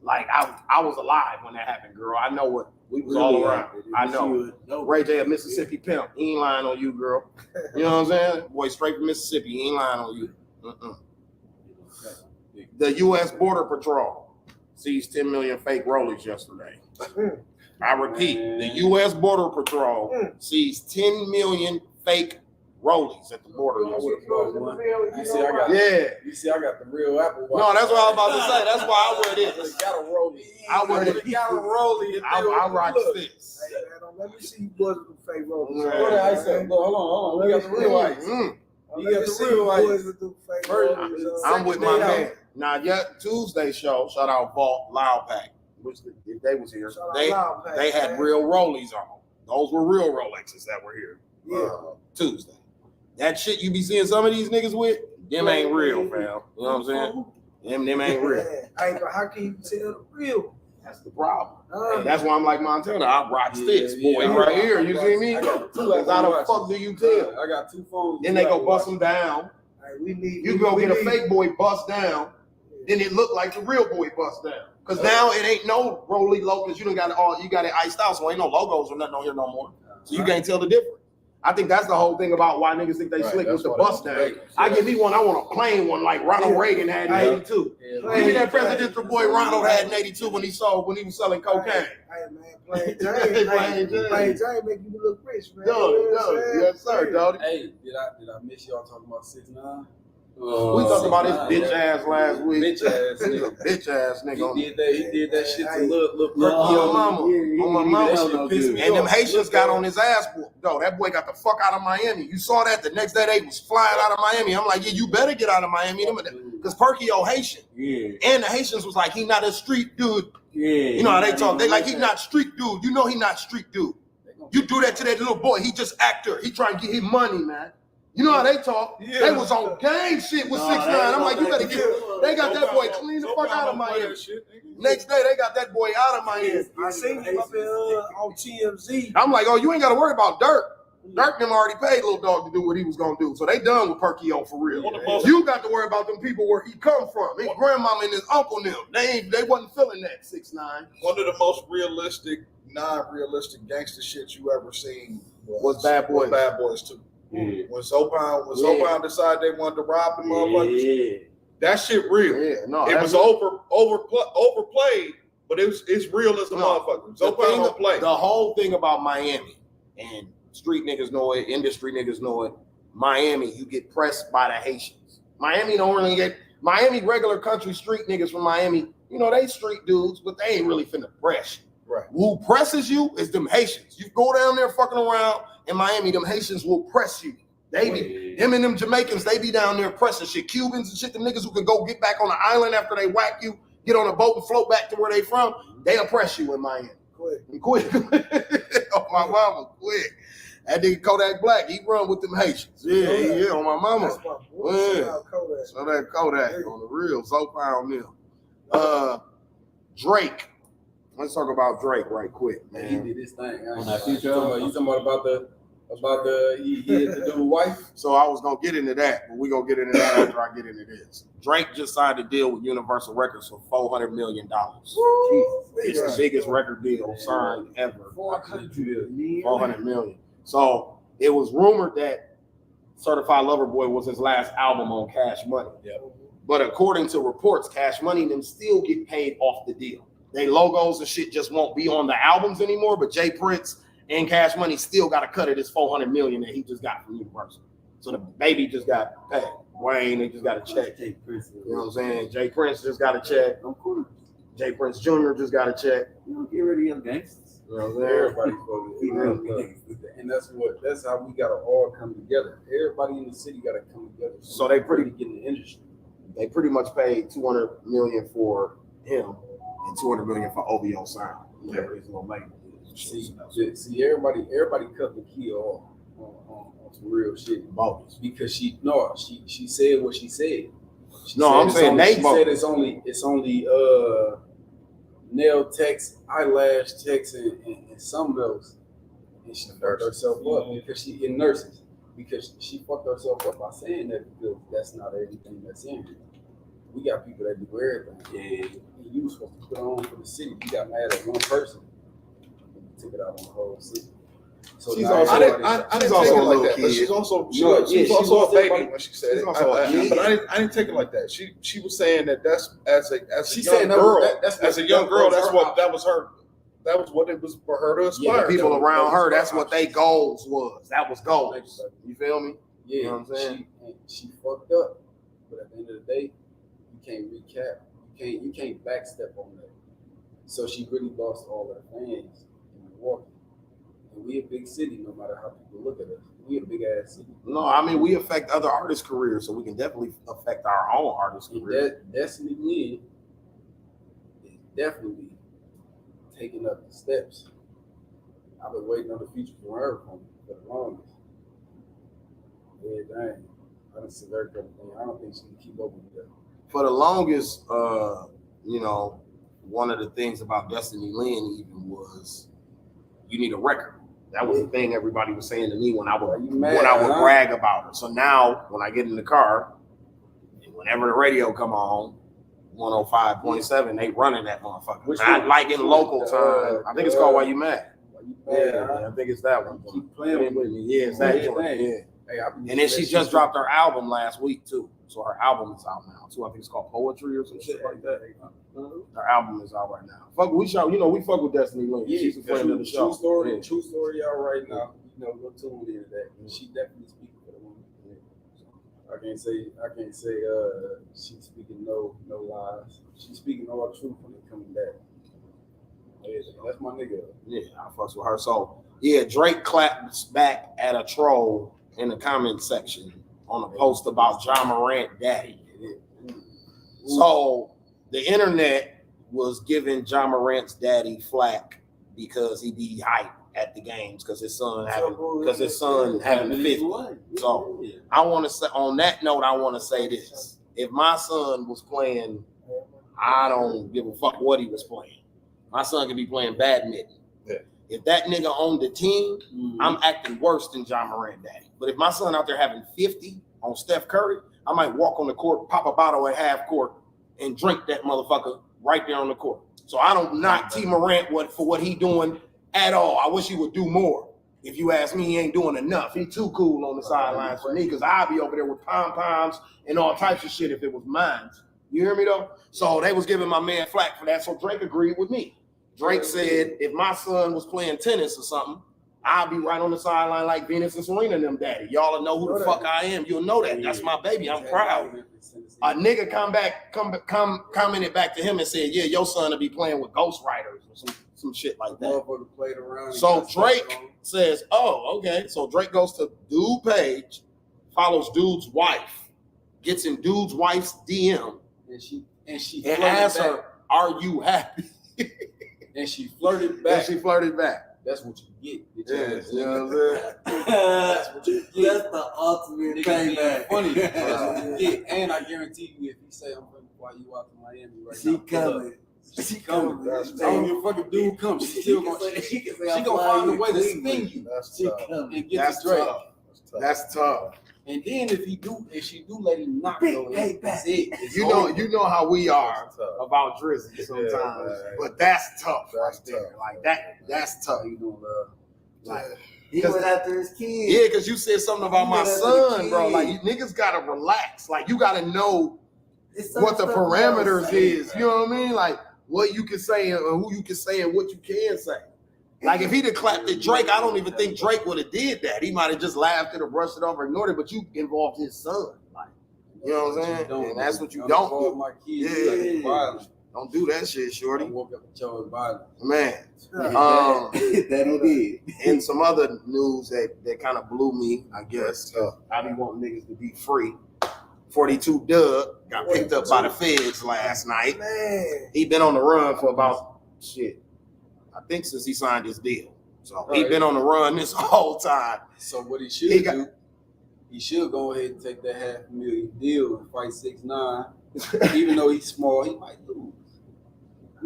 Like I was alive when that happened, girl. I know what we was all around. I know. Ray J, a Mississippi pimp. He ain't lying on you, girl. You know what I'm saying? Boy, straight from Mississippi. He ain't lying on you. The U.S. Border Patrol seized 10 million fake rollies yesterday. I repeat, the U.S. Border Patrol seized 10 million fake rollies at the border. You see, I got the real Apple Watch. No, that's what I was about to say. That's why I wear this. Got a rollie. I wear it. Got a rollie. I rock sticks. Hey, man, let me see you boys with the fake rollies. What did I say? Hold on. We got the real ice. You got the real ice. I'm with my man. Now, Tuesday show, shout out Vault Loud Pack. Which if they was here, they had real rollies on. Those were real Rolexes that were here. Tuesday. That shit you be seeing some of these niggas with, them ain't real, fam. You know what I'm saying? Them ain't real. How can you tell the real? That's the problem. That's why I'm like Montana. I rock sticks, boy, right here. You see me? How the fuck do you tell? I got 2 phones. Then they go bust them down. You go get a fake boy bust down. Then it look like the real boy bust down. Cause now it ain't no Rolly logos. You got it iced out, so ain't no logos or nothing on here no more. So you can't tell the difference. I think that's the whole thing about why niggas think they slick with the bust down. I give me one. I want a plain one like Ronald Reagan had in '82. Give me that presidential boy Ronald had in '82 when he was selling cocaine. Hey man, plain Jane make you look rich, man. Yes sir, Dodie. Hey, did I miss y'all talking about 6ix9ine? We talked about his bitch ass last week. Bitch ass nigga. Bitch ass nigga. He did that shit to little on my mama. And them Haitians got on his ass. No, that boy got the fuck out of Miami. You saw that the next day they was flying out of Miami. I'm like, yeah, you better get out of Miami. Because Perkio Haitian. Yeah. And the Haitians was like, he not a street dude. Yeah. You know how they talk. They like, he not street dude. You know he not street dude. You do that to that little boy. He just actor. He trying to get his money, man. You know how they talk. Yeah. They was on gang shit with 6ix9ine. I'm like, you better get. They got that boy clean the fuck out of Miami. Next day, they got that boy out of Miami. I seen him up on TMZ. I'm like, oh, you ain't got to worry about Dirk. Dirk them already paid Lil Dog to do what he was gonna do, so they done with Perkio for real. You got to worry about them people where he come from. His grandmama and his uncle them. They wasn't feeling that 6ix9ine. One of the most realistic, non-realistic gangster shit you ever seen was Bad Boys. Bad Boys 2. Yeah. When Sopan decided they wanted to rob the motherfuckers, that shit real. Yeah, no, it was overplayed, but it's real as the motherfucker. Sopan don't play. The whole thing about Miami, and street niggas know it, industry niggas know it. Miami, you get pressed by the Haitians. Miami don't really get regular country street niggas from Miami. You know they street dudes, but they ain't really finna press you. Right. Who presses you is them Haitians. You go down there fucking around in Miami, them Haitians will press you. They be them and them Jamaicans, they be down there pressing shit. Cubans and shit, them niggas who can go get back on the island after they whack you, get on a boat and float back to where they from, they oppress you in Miami. Quick. Oh my mama, quick. That nigga Kodak Black, he run with them Haitians. Yeah, on my mama. That's my boy. So that Kodak on the real, so found them. Drake. Let's talk about Drake right quick, man. He did his thing. On that future, you talking about he had to do with wife? So I was gonna get into that, but we gonna get into that after I get into this. Drake just signed a deal with Universal Records for $400 million. It's the biggest record deal signed ever. $400 million. So it was rumored that Certified Lover Boy was his last album on Cash Money. Yep. But according to reports, Cash Money them still get paid off the deal. They logos and shit just won't be on the albums anymore, but Jay Prince and Cash Money still got to cut of this $400 million that he just got from Universal. So the baby just got paid. Wayne, they just got a check. You know what I'm saying? Jay Prince just got a check. Jay Prince Jr. just got a check. You don't get rid of them gangsters. You know what I'm saying? Everybody's supposed to and that's how we gotta all come together. Everybody in the city gotta come together. So they pretty get in the industry. They pretty much paid $200 million for him and $200 million for OVO Sound. Whatever his little label is. See, everybody cut the key off on some real shit. Bogus. Because she said what she said. She said it's only nail techs, eyelash techs, and some else. And she fucked herself up because she in nurses. Because she fucked herself up by saying that because that's not everything that's in here. We got people that do everything. Yeah. And you were supposed to put on for the city. You got mad at one person. And you took it out on the whole city. So she's also, I didn't take it like that, but she's also a baby when she said it. But I didn't take it like that. She was saying that that's as a young girl, that was what it was for her to aspire. The people around her, that's what they goals was. That was goals. You feel me? Yeah, you know what I'm saying? She fucked up, but at the end of the day, you can't recap. You can't backstep on that. So she really lost all her fans in Milwaukee. And we a big city, no matter how people look at us. We a big ass city. No, I mean we affect other artists' careers, so we can definitely affect our own artists' careers. Destiny Lynn is definitely taking up the steps. I've been waiting on the future for her for the longest. Yeah, dang. I done see her everything. I don't think she can keep up with that. For the longest, one of the things about Destiny Lynn even was you need a record. That was the thing everybody was saying to me when I would brag about her. So now when I get in the car, and whenever the radio come on, 105.7, they running that motherfucker. Not like in local time. I think it's called Why You Mad. Yeah, I think it's that one. Keep playing with me. Yeah, it's that joint. Yeah. Hey, and then she just dropped her album last week too. So her album is out now too. I think it's called Poetry or some shit like that. Her album is out right now. We fuck with Destiny Lynn. Yeah, she's a friend of the show. True story out right now. Go tune into that. And she definitely speaking for the woman. I can't say she's speaking no lies. She's speaking all truth when it comes back. Yeah, that's my nigga. Yeah, I fucks with her. So yeah, Drake claps back at a troll in the comment section on a post about Ja Morant daddy. So the internet was giving Ja Morant's daddy flack because he be hype at the games because his son having the 50. So I want to say on that note, I want to say this: if my son was playing, I don't give a fuck what he was playing. My son could be playing badminton. Yeah. If that nigga owned the team, I'm acting worse than Ja Morant daddy. But if my son out there having 50 on Steph Curry, I might walk on the court, pop a bottle at half court, and drink that motherfucker right there on the court. So I don't knock T Morant for what he doing at all. I wish he would do more. If you ask me, he ain't doing enough. He too cool on the sidelines for me because I'd be over there with pom-poms and all types of shit if it was mine. You hear me though? So they was giving my man flack for that. So Drake agreed with me. Drake said if my son was playing tennis or something, I'll be right on the sideline like Venus and Serena and them daddy. Y'all will know who the fuck I am. You'll know that. That's my baby. I'm proud. A nigga commented back to him and said, yeah, your son will be playing with ghostwriters or some shit like that. So Drake says, oh, okay. So Drake goes to dude page, follows dude's wife, gets in dude's wife's DM, and asks her, are you happy? And she flirted back. That's what you get. Yeah, you know what I'm saying? That's what you get. That's the ultimate payback. Funny. That's what you get. And I guarantee you, if you say I'm going to fly you out to Miami right now, she coming. I don't give a fuck if dude comes. She still going. She gonna find a way to spin you. She coming. And get the Drake. That's tough. And then if she do let him knock though, that's it. You know how we are about Drizzy sometimes, but that's tough right there. Like that's tough. Like he went after his kids. Yeah, because you said something about my son, bro. Like you niggas gotta relax. Like you gotta know what the parameters is. You know what I mean? Like what you can say and who you can say and what you can say. Like if he'd have clapped at Drake, I don't even think Drake would have did that. He might have just laughed at it, brushed it off, or ignored it. But you involved his son, like you know what I'm saying? And that's what you don't do. My kids, Don't do that shit, shorty. I woke up and chose violence. Man. That he did. And some other news that kind of blew me, I guess. I be wanting niggas to be free. 42 Doug got picked up by the feds last night. Man. He been on the run for about I think since he signed his deal. So he been on the run this whole time. So what he should do, he should go ahead and take that $500,000 deal and fight 6'9". Even though he's small, he might lose.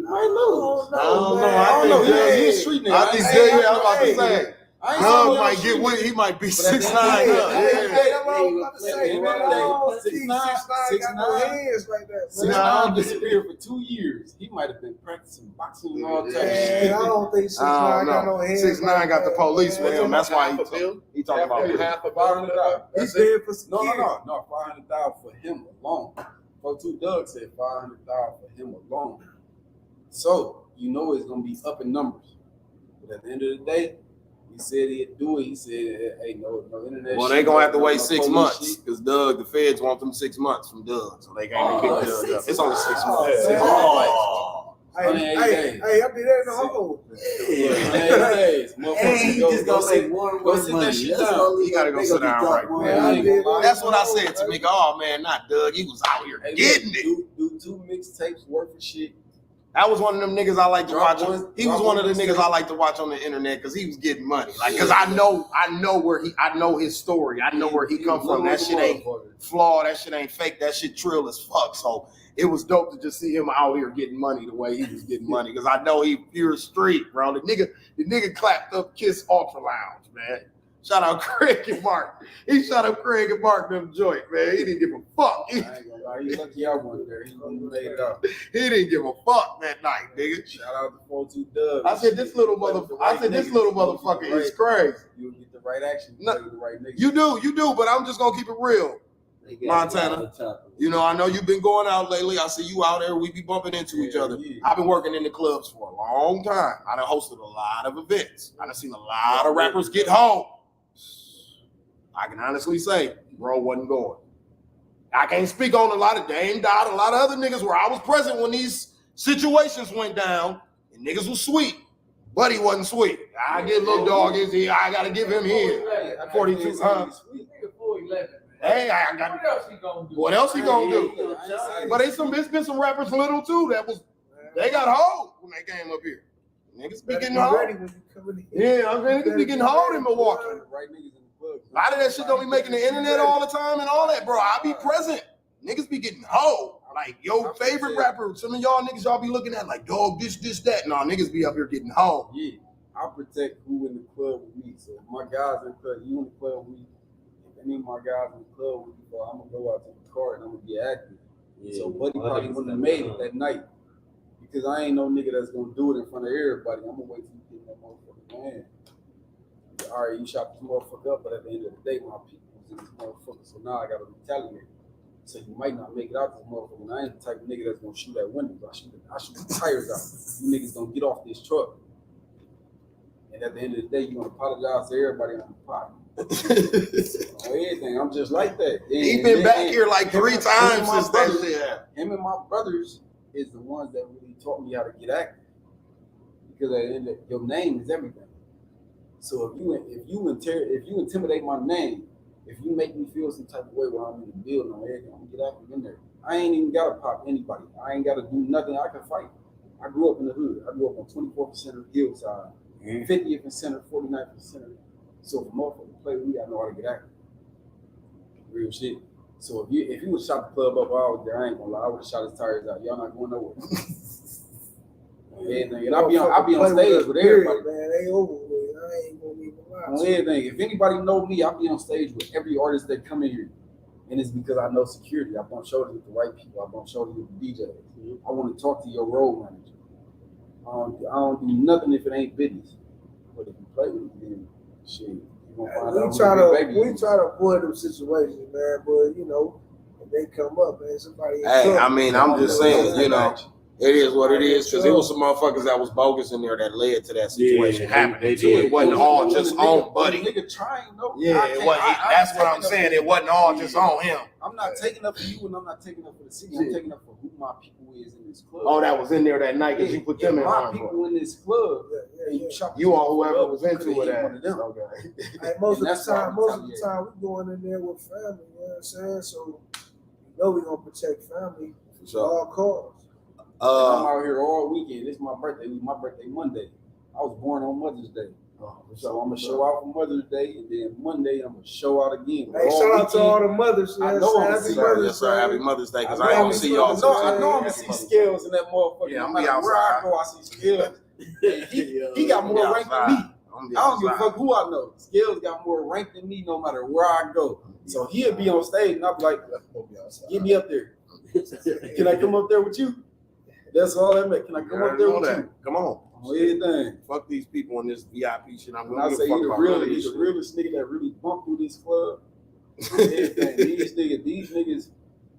I don't know. He's a street nigga. I think I was about to say. Doug might get one. He might be 6'9". Six disappeared for 2 years. He might have been practicing boxing and all that shit. I don't think 6'9" got no hands. 6'9" got the police with him. That's why he talking about half of $500. He's dead for security. No, $500,000 for him alone. 42 Doug said $500,000 for him alone. So you know it's gonna be up in numbers. But at the end of the day, he said he'd do it. He said, "Hey, no internet." Well, they gonna have to wait 6 months because the feds want them 6 months from Doug, so they can't pick Doug up. It's only 6 months. Hey, I did that in the hole. He just gonna say one sit money. that shit down. He gotta go sit down right now. That's what I said to Mika. Oh man, not Doug. He was out here getting it. Do 2 mixtapes worth of shit. That was one of them niggas I like to watch. He was one of the niggas I like to watch on the internet because he was getting money. Like, cause I know his story. I know where he come from. That shit ain't flawed. That shit ain't fake. That shit trill as fuck. So it was dope to just see him out here getting money the way he was getting money. Cause I know he pure street, bro. The nigga clapped up Kiss Ultra Lounge, man. Shout out Craig and Mark. He shot up Craig and Mark them joint, man. He didn't give a fuck. I ain't gonna lie. He's lucky I wasn't there. He made it up. He didn't give a fuck that night, nigga. Shout out to 42 Doug. I said this little motherfucker is crazy. You'll get the right action. No, the right nigga. You do, but I'm just gonna keep it real. Montana. You know, I know you've been going out lately. I see you out there. We be bumping into each other. Yeah. I've been working in the clubs for a long time. I done hosted a lot of events. I done seen a lot of rappers get home. I can honestly say, bro wasn't going. I can't speak on a lot of Dame Dot, a lot of other niggas where I was present when these situations went down, and niggas was sweet. But he wasn't sweet. I get little dog is here. I gotta give him his 42. Hey, I got. What else he gonna do? But it's been some rappers little too they got hold when they came up here. Niggas be getting hold. Yeah, I'm saying niggas be getting hold in Milwaukee. A lot of that shit don't be making the internet all the time and all that, bro. I be present. Niggas be getting hold. Like, your favorite rapper, some of y'all niggas y'all be looking at like, dog, this, that. No, niggas be up here getting hold. Yeah, I protect who in the club with me. So if my guys in the club, you in the club with me, if any of my guys in the club with me, bro, I'm going to go out to the car and I'm going to be active. Yeah, so Buddy probably wouldn't have made it that night because I ain't no nigga that's going to do it in front of everybody. I'm going to wait till you get that motherfucker, man. All right, you shot this motherfucker up, but at the end of the day, my people was in this motherfucker, so now I got to retaliate. So you might not make it out this motherfucker. And I ain't the type of nigga that's going to shoot at windows. I shoot the tires out. You niggas going to get off this truck. And at the end of the day, you're going to apologize to everybody on the pot. On everything. I'm just like that. He been back here like 3 times since that shit happened. Him and my brothers is the ones that really taught me how to get active. Because at the end of your name is everything. So if you intimidate my name, if you make me feel some type of way while I'm in the building or everything, I'm gonna get active in there. I ain't even gotta pop anybody. I ain't gotta do nothing. I can fight. I grew up in the hood. I grew up on 24th Center, Hillside, 50th and Center, 49th and Center. So if a motherfucker play with me, I know how to get active. Real shit. So if you would shot the club up, I was there. I ain't gonna lie. I would have shot his tires out. Y'all not going nowhere. And I be on stage with everybody. Man, they over with. I ain't gonna even lie. On everything. If anybody know me, I'll be on stage with every artist that come in here. And it's because I know security. I bump shoulders with the right people. I bump shoulders with the DJs. I want to talk to your road manager. I don't do nothing if it ain't business. But if you play with me, then shit. We try to avoid them situations, man. But you know, if they come up, man, somebody. Hey, I mean, I'm just saying, you know, It is what it is, because it was some motherfuckers that was bogus in there that led to that situation happening. It wasn't all just on Buddy. Nigga trying, no. Yeah, that's what I'm saying. It wasn't all just on him. I'm not taking up for you, and I'm not taking up for the city. I'm taking up for who my people is in this club. Oh, that was in there that night because you put them in my people in this club. You on whoever was into it. Okay. Hey, most of the time, we going in there with family. You know what I'm saying? So you know we gonna protect family at all costs. I'm out here all weekend. This is my birthday. It was my birthday Monday. I was born on Mother's Day. So I'm gonna show out for Mother's Day, and then Monday I'm gonna show out again. Hey, shout out to all the mothers. I know I'm gonna see Happy Mother's Day, because I don't see y'all. I know I'm gonna see Scales in that motherfucker. Yeah, I'm no matter where I go, I see Scales. He got more rank than me. I don't give a fuck who I know. Scales got more rank than me no matter where I go. So he'll be on stage, and I'll be like, get me up there. Can I come up there with you? That's all that makes. Can I come up there with you? Come on. Everything. Fuck these people in this VIP shit. When I say he's the realest nigga that really bumped through this club. These niggas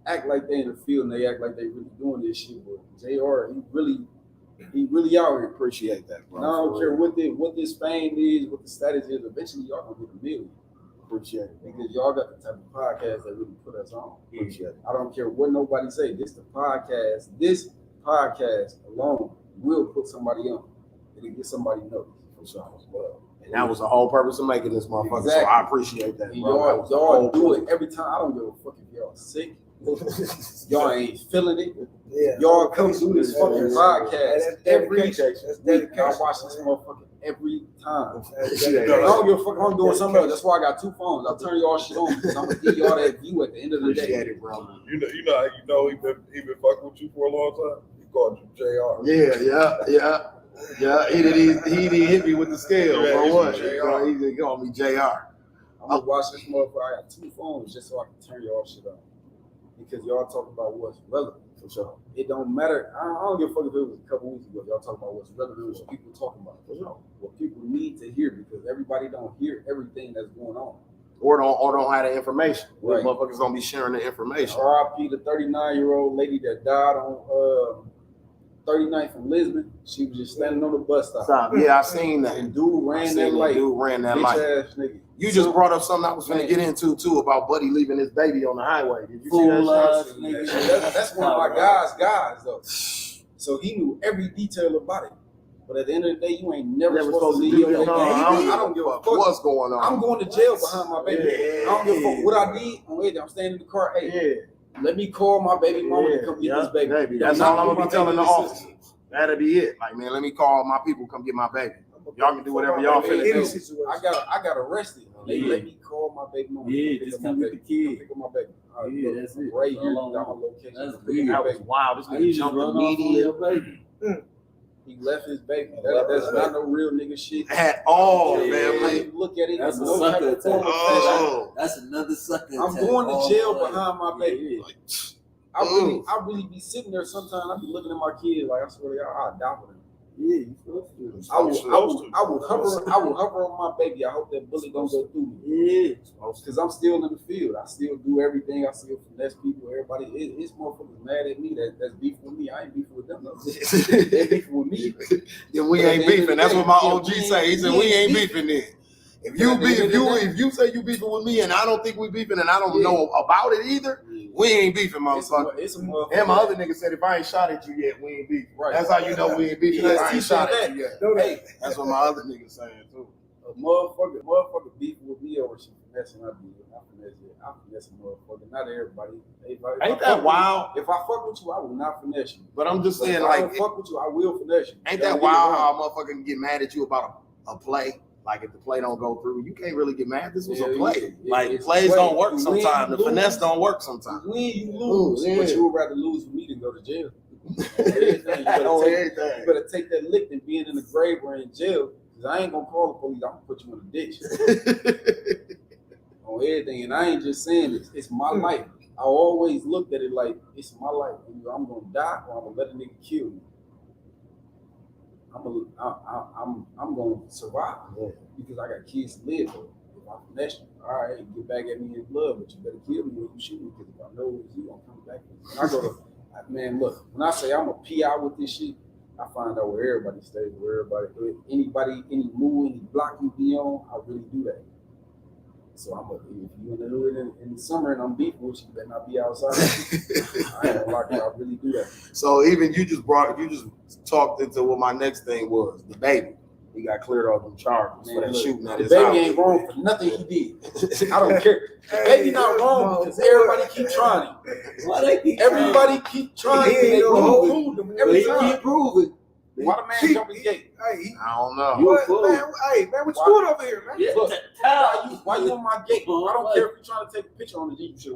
act like they in the field and they act like they really doing this shit. But JR, he really out here. Appreciate that, bro. And I don't care what this fame is, what the status is. Eventually, y'all gonna get a million. Appreciate it, because y'all got the type of podcast that really put us on. Appreciate it. I don't care what nobody say. This podcast alone will put somebody on. It'll get somebody noticed for sure as well. And that was the whole purpose of making this motherfucker. Exactly. So I appreciate that, and bro. Y'all do it every time. I don't give a fuck if y'all sick. Y'all ain't feeling it. Yeah. Y'all come do this fucking podcast every. I watch this motherfucker every time. I don't give a fuck if I'm doing something else. That's why I got two phones. I turn y'all shit on because I'm gonna give y'all that view at the end of the day. Appreciate it, bro. You know he been fucking with you for a long time. He called you JR. Yeah. He did hit me with the scale. Yeah, For what? JR. He called me JR. I'm gonna watch this motherfucker. I got two phones just so I can turn y'all shit on. Because y'all talk about what's relevant. For sure. It don't matter. I don't give a fuck if it was a couple weeks ago. Y'all talk about what's relevant, what people talking about. For sure. What people need to hear, because everybody don't hear everything that's going on. Or don't have the information. Right. Motherfuckers don't be sharing the information. R.I.P. the 39-year-old lady that died on 39th from Lisbon. She was just standing on the bus stop. Yeah, I seen that. And dude ran that light. Bitch ass nigga. You just brought up something I was going to get into too about Buddy leaving his baby on the highway. Did you see that nigga? That's one of my guys though. So he knew every detail about it. But at the end of the day, you ain't never supposed to leave your baby. I don't give a fuck what's going on. I'm going to jail behind my baby. I don't give a fuck what I did. I'm staying in the car. Hey, let me call my baby mama to come get this baby. That's all I'm gonna be telling the officers. That'll be it. Like, man, let me call my people, come get my baby. Y'all can do whatever y'all feel. I got arrested. They let me call my baby mama. Yeah, just come get the kid. Pick up my baby. Yeah, that's it. Right here, got my location. That's weird. That was wild. This nigga jumped the media. He left his baby. That's not no real nigga shit At all, man. Like, look at it. That's a no sucker type of oh. That's another sucker. I'm going to jail behind my baby. I really be sitting there sometimes. I be looking at my kids like, I swear to God, I die for them. Yeah, you supposed to. I will hover on my baby. I hope that bullet don't go through me. Yeah, because I'm still in the field. I still do everything. I still finesse people. Everybody, it's motherfuckers mad at me. That's beefing with me. I ain't beefing with them. They beefing with me. Yeah, we ain't beefing. That's what my OG say. He said we ain't beefing then. If you say you beefing with me and I don't think we beefing and I don't know about it either, we ain't beefing, motherfucker. And my other nigga said if I ain't shot at you yet, we ain't beefing. Right. That's how you know we ain't beefing. If I ain't shot at you yet. Hey, that's what my other nigga saying too. A motherfucker beefing with me over some finessing. I finesse a motherfucker. Not everybody. Ain't that wild? If I fuck with you, I will not finesse you. But I'm just saying, if like, I don't fuck with you, I will finesse you. Ain't that wild how a motherfucker can get mad at you about a play? Like, if the play don't go through, you can't really get mad. This was a play. Like, plays don't work sometimes. The finesse don't work sometimes. Win, you lose. But you would rather lose with me than go to jail. You better take that lick than being in the grave or in jail. Because I ain't going to call the police. I'm going to put you in a ditch. On everything. And I ain't just saying this. It's my life. I always looked at it like, it's my life. Either I'm going to die or I'm going to let a nigga kill me. I'm going to survive because I got kids to live for. If I finesse you, all right, get back at me in blood, but you better kill me when you shoot me because if I know it was you, I'm coming back. Man, look, when I say I'm a PI with this shit, I find out where everybody stays, where everybody, anybody, any mood, any block you be on, I really do that. So if you in the hood in the summer and I'm beefing with you, better not be outside. I ain't gonna lie, I really do that. So even you just talked into what my next thing was, the baby. He got cleared off them charges for that shooting at his house. The baby ain't wrong for nothing he did. I don't care. The baby not wrong because everybody keep trying him. Everybody keep trying him. They prove them every time. Keep proving. Why the man jump his gate? I don't know. What you doing over here, man? Yeah, look, why you on my gate? I don't care if you're trying to take a picture on the Jeep. You should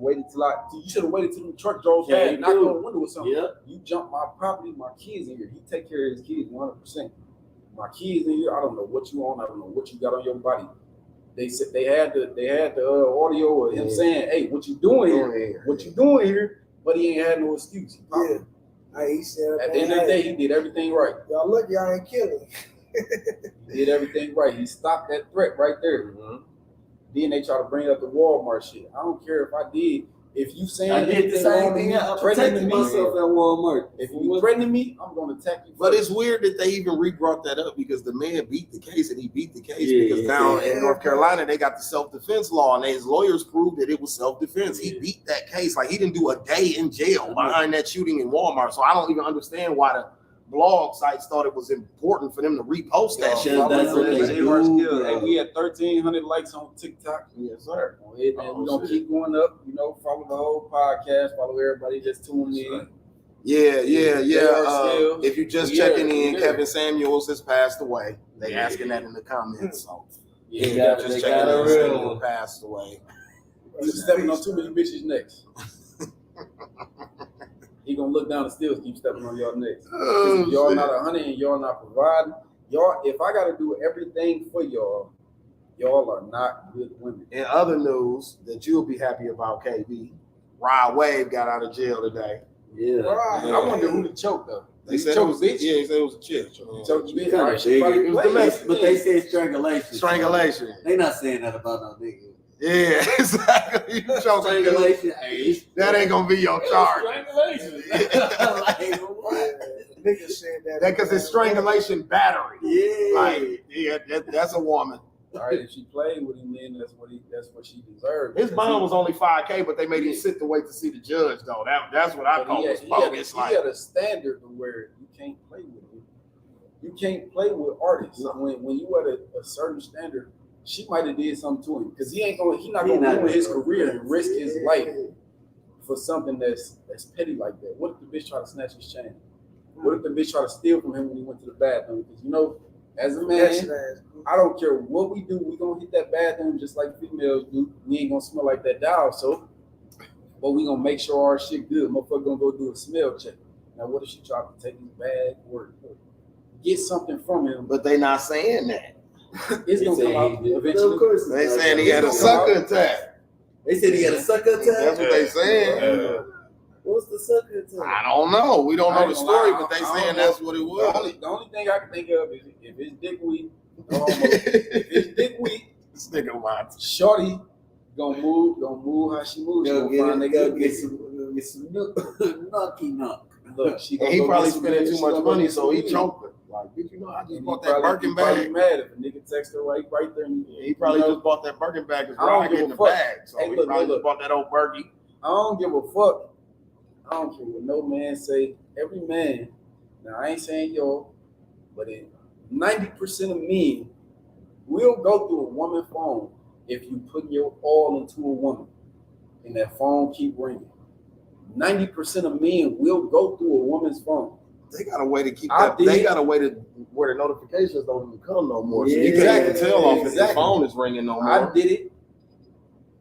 have waited till the truck drove past and knocked on the window or something. Yeah. You jump my property, my kids in here. He take care of his kids 100%. My kids in here, I don't know what you on. I don't know what you got on your body. They said they had the audio of him saying, "Hey, what you doing here? What you doing here?" But he ain't had no excuse. He said, at the end of the day, he did everything right. Y'all look, y'all ain't killing. He did everything right. He stopped that threat right there. Mm-hmm. Then they try to bring up the Walmart shit. I don't care if I did. If you saying I did the same thing, I'm protecting myself at Walmart. If you threatening me, I'm going to attack you. But it's weird that they even re-brought that up because the man beat the case, and he beat the case because down in North Carolina they got the self-defense law, and his lawyers proved that it was self-defense. He beat that case. Like, he didn't do a day in jail behind that shooting in Walmart. So I don't even understand why the blog sites thought it was important for them to repost that shit. Hey, we had 1,300 likes on TikTok. Yes, sir. We're gonna keep going up. Follow the whole podcast. Follow everybody just tuning in. Yeah. If you're just checking in, Kevin Samuels has passed away. They asking that in the comments. So just checking in. Samuel passed away. You stepping on too many bitches next. He gonna look down and still keep stepping on y'all necks. If y'all not 100 and y'all not providing, if I gotta do everything for y'all are not good women. In other news that you'll be happy about, KB, Rod Wave got out of jail today. Yeah. I wonder who the choked though. They said it was a bitch. Yeah, they said it was a chick. Choked the bitch. But they said strangulation. Strangulation. They not saying that about no nigga. Yeah, exactly. Strangulation. That ain't gonna be your charge. Strangulation. Niggas said that because it's strangulation battery. Yeah. That's a woman. All right, if she played with him, then that's what she deserved. His bond was only $5,000, but they made him sit to wait to see the judge, though. That's what I call bogus. He had a standard to where you can't play with him. You can't play with artists. When you at a certain standard, she might have did something to him because he's not gonna ruin his career and risk his life for something that's petty like that. What if the bitch try to snatch his chain? What if the bitch try to steal from him when he went to the bathroom? Because as a man, I don't care what we do, we gonna hit that bathroom just like females do. We ain't gonna smell like that dog soap, but we gonna make sure our shit good. Motherfucker gonna go do a smell check. Now, what if she try to take his bag or get something from him? But they not saying that. It's gonna come out eventually. Of course, they saying he had a sucker attack. They said he had a sucker attack. That's what they saying. What's the sucker attack? I don't know. We don't know the story, but they saying that's what it was. The only thing I can think of is if his dick weak, if his dick weak, this nigga wants shorty gonna move how she moves. Get some knocky knock. Look, he probably spending too much money, so he choked her. Like, did you know I just bought that Birkin bag? He mad if a nigga text her right there. He probably just bought that Birkin bag because I get in the bag. So he probably just bought that old Birkin. I don't give a fuck. I don't care what no man say. Every man, now I ain't saying but 90% of men will go through a woman's phone if you put your all into a woman and that phone keep ringing. 90% of men will go through a woman's phone. They got a way to keep that. They got a way to where the notifications don't even come no more. So you can't even tell off if the phone is ringing no more. I did it.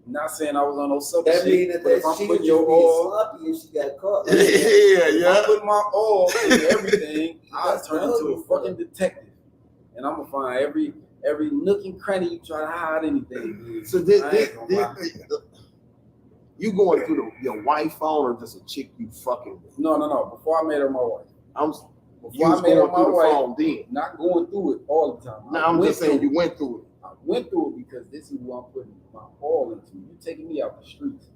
Not saying I was on no sucker shit. That means that if I'm putting your all sloppy and she got caught. Yeah. I put my all into everything. I turn into a fucking detective, and I'm gonna find every nook and cranny you try to hide anything. So you going through your wife's phone or just a chick you fucking with? No. Before I made her my wife. Before I made her my wife, then. Not going through it all the time. No, I'm just saying you went through it. I went through it because this is who I'm putting my all into. You taking me out the streets.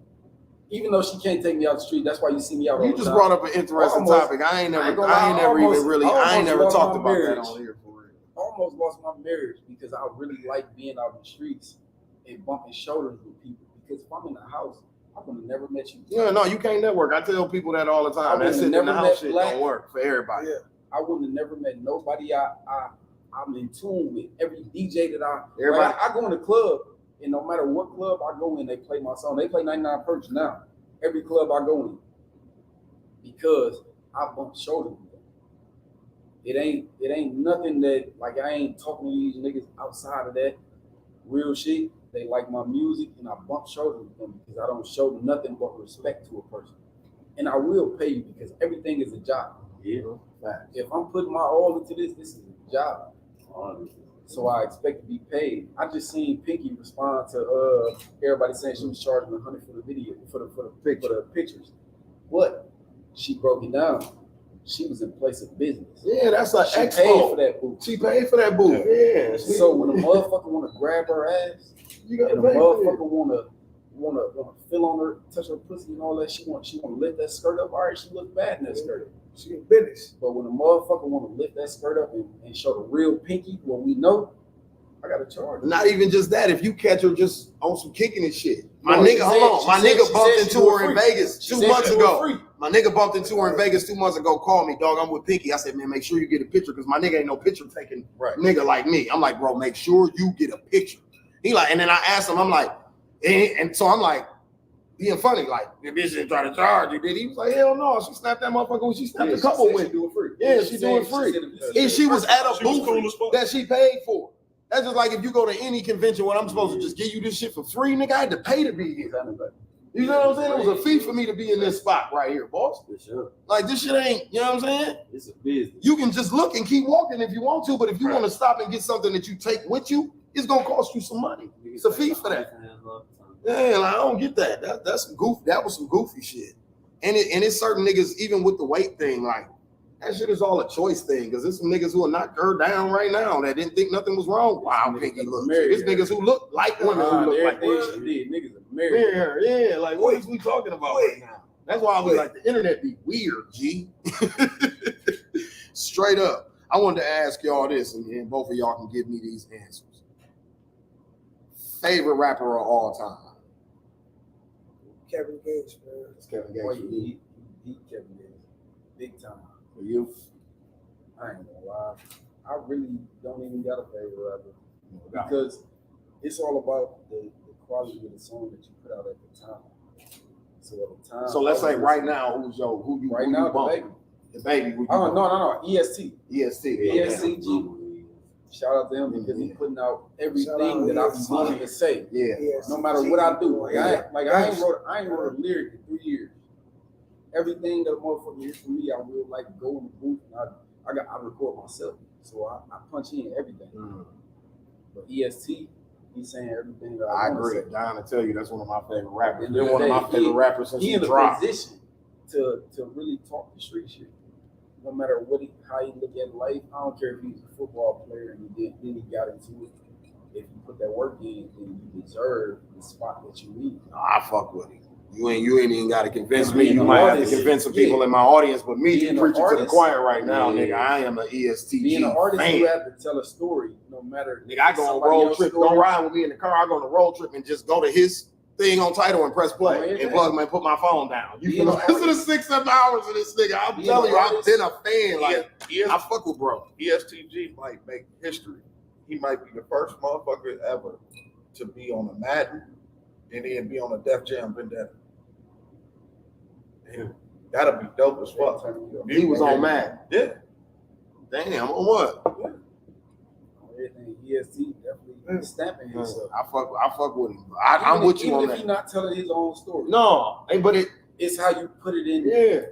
even though she can't take me out the street, that's why you see me out all the time. You just brought up an interesting topic. I ain't never talked about that on here for real. I almost lost my marriage because I really like being out in the streets and bumping shoulders with people. Because if I'm in the house, I would have never met you. Yeah, no, you can't network. I tell people that all the time. That sitting in the house shit don't work for everybody. Yeah. I would have never met nobody I'm in tune with. Every DJ that I go in the club, and no matter what club I go in, they play my song. They play 99 Perks now. Every club I go in. Because I bump shoulders with them. It ain't nothing that, like, I ain't talking to these niggas outside of that real shit. They like my music, and I bump shoulders with them because I don't show nothing but respect to a person. And I will pay you because everything is a job. Yeah. If I'm putting my all into this is a job. So I expect to be paid. I just seen Pinky respond to everybody saying she was charging $100 for the video, for the pictures. But she broke it down. She was in place of business. Yeah, that's like she paid for that booth. She paid for that booth. Yeah. So when a motherfucker want to grab her ass, you got and a motherfucker want to feel on her, touch her pussy and all that, she want to lift that skirt up. All right, she look bad in that skirt. She in business. But when a motherfucker want to lift that skirt up and show the real pinky, what we know, I got to charge. Not even just that. If you catch her just on some kicking and shit. My nigga bumped into her in Vegas 2 months ago. My nigga bumped into her in Vegas 2 months ago. Called me, dog. I'm with Pinky. I said, man, make sure you get a picture because my nigga ain't no picture taking nigga like me. I'm like, bro, make sure you get a picture. He like, and then I asked him, I'm like, and so I'm like, being funny, like, the bitch didn't try to charge you, did he? Was like, hell no, she snapped that motherfucker when she snapped a couple with. She do it free. Yeah, she do it free. And she was at a booth that she paid for. That's just like if you go to any convention, what I'm supposed to just give you this shit for free, nigga, I had to pay to be here. You know what I'm saying? It was a fee for me to be in this spot right here, boss. For sure. Like, this shit ain't, you know what I'm saying? It's a business. You can just look and keep walking if you want to, but if you want to stop and get something that you take with you, it's gonna cost you some money. It's a fee for that. Yeah, like, I don't get that. That's some goof. That was some goofy shit. And it's certain niggas, even with the weight thing, like, that shit is all a choice thing. Because there's some niggas who are knocked her down right now that didn't think nothing was wrong. Wow, Pinky looks. There's niggas who look like women who look like women. Niggas are married. Yeah, like, what is we talking about right now? That's why I was like, the internet be weird, G. Straight up. I wanted to ask y'all this, and both of y'all can give me these answers. Favorite rapper of all time? Kevin Gates, man. It's Kevin Gates. He Kevin Gates. Big time. For you? I ain't gonna lie. I really don't even got a favorite rapper. Because it's all about the quality of the song that you put out at the time. So at the time. So let's say right now, who you right now, the baby. Oh no, EST. ESTG. Shout out to him because he's putting out everything that I be wanting to say. Yeah. No matter what I do. I ain't wrote a lyric in 3 years. Everything that a motherfucker hears from me, I will like go in the booth and I record myself. So I punch in everything. But EST, he's saying everything that I agree. Down to tell you that's one of my favorite rappers. They're one of my favorite rappers since he dropped. He in a position to really talk the street shit. No matter how he look at life, I don't care if he's a football player and then he got into it. If you put that work in, then you deserve the spot that you need. I fuck with him. You ain't even got to convince me. You might have to convince some people in my audience, but me, you preaching to the choir right now, nigga. I am an ESTG Being an artist, fan. you have to tell a story, no matter. Nigga, I go on a road trip. Don't ride with me in the car. I go on a road trip and just go to his thing on title and press play and plug and put my phone down. You can listen to 6-7 hours of this nigga. I'm telling you, I've been a fan. Like, I fuck with bro. ESTG might make history. He might be the first motherfucker ever to be on a Madden and then be on a Def Jam Vendetta. And that'll be dope as fuck. He was on Madden. Yeah. Damn, on what? EST definitely stamping himself. I fuck with him. I'm with you on that. Even if he's not telling his own story. No, but it's how you put it in. Yeah.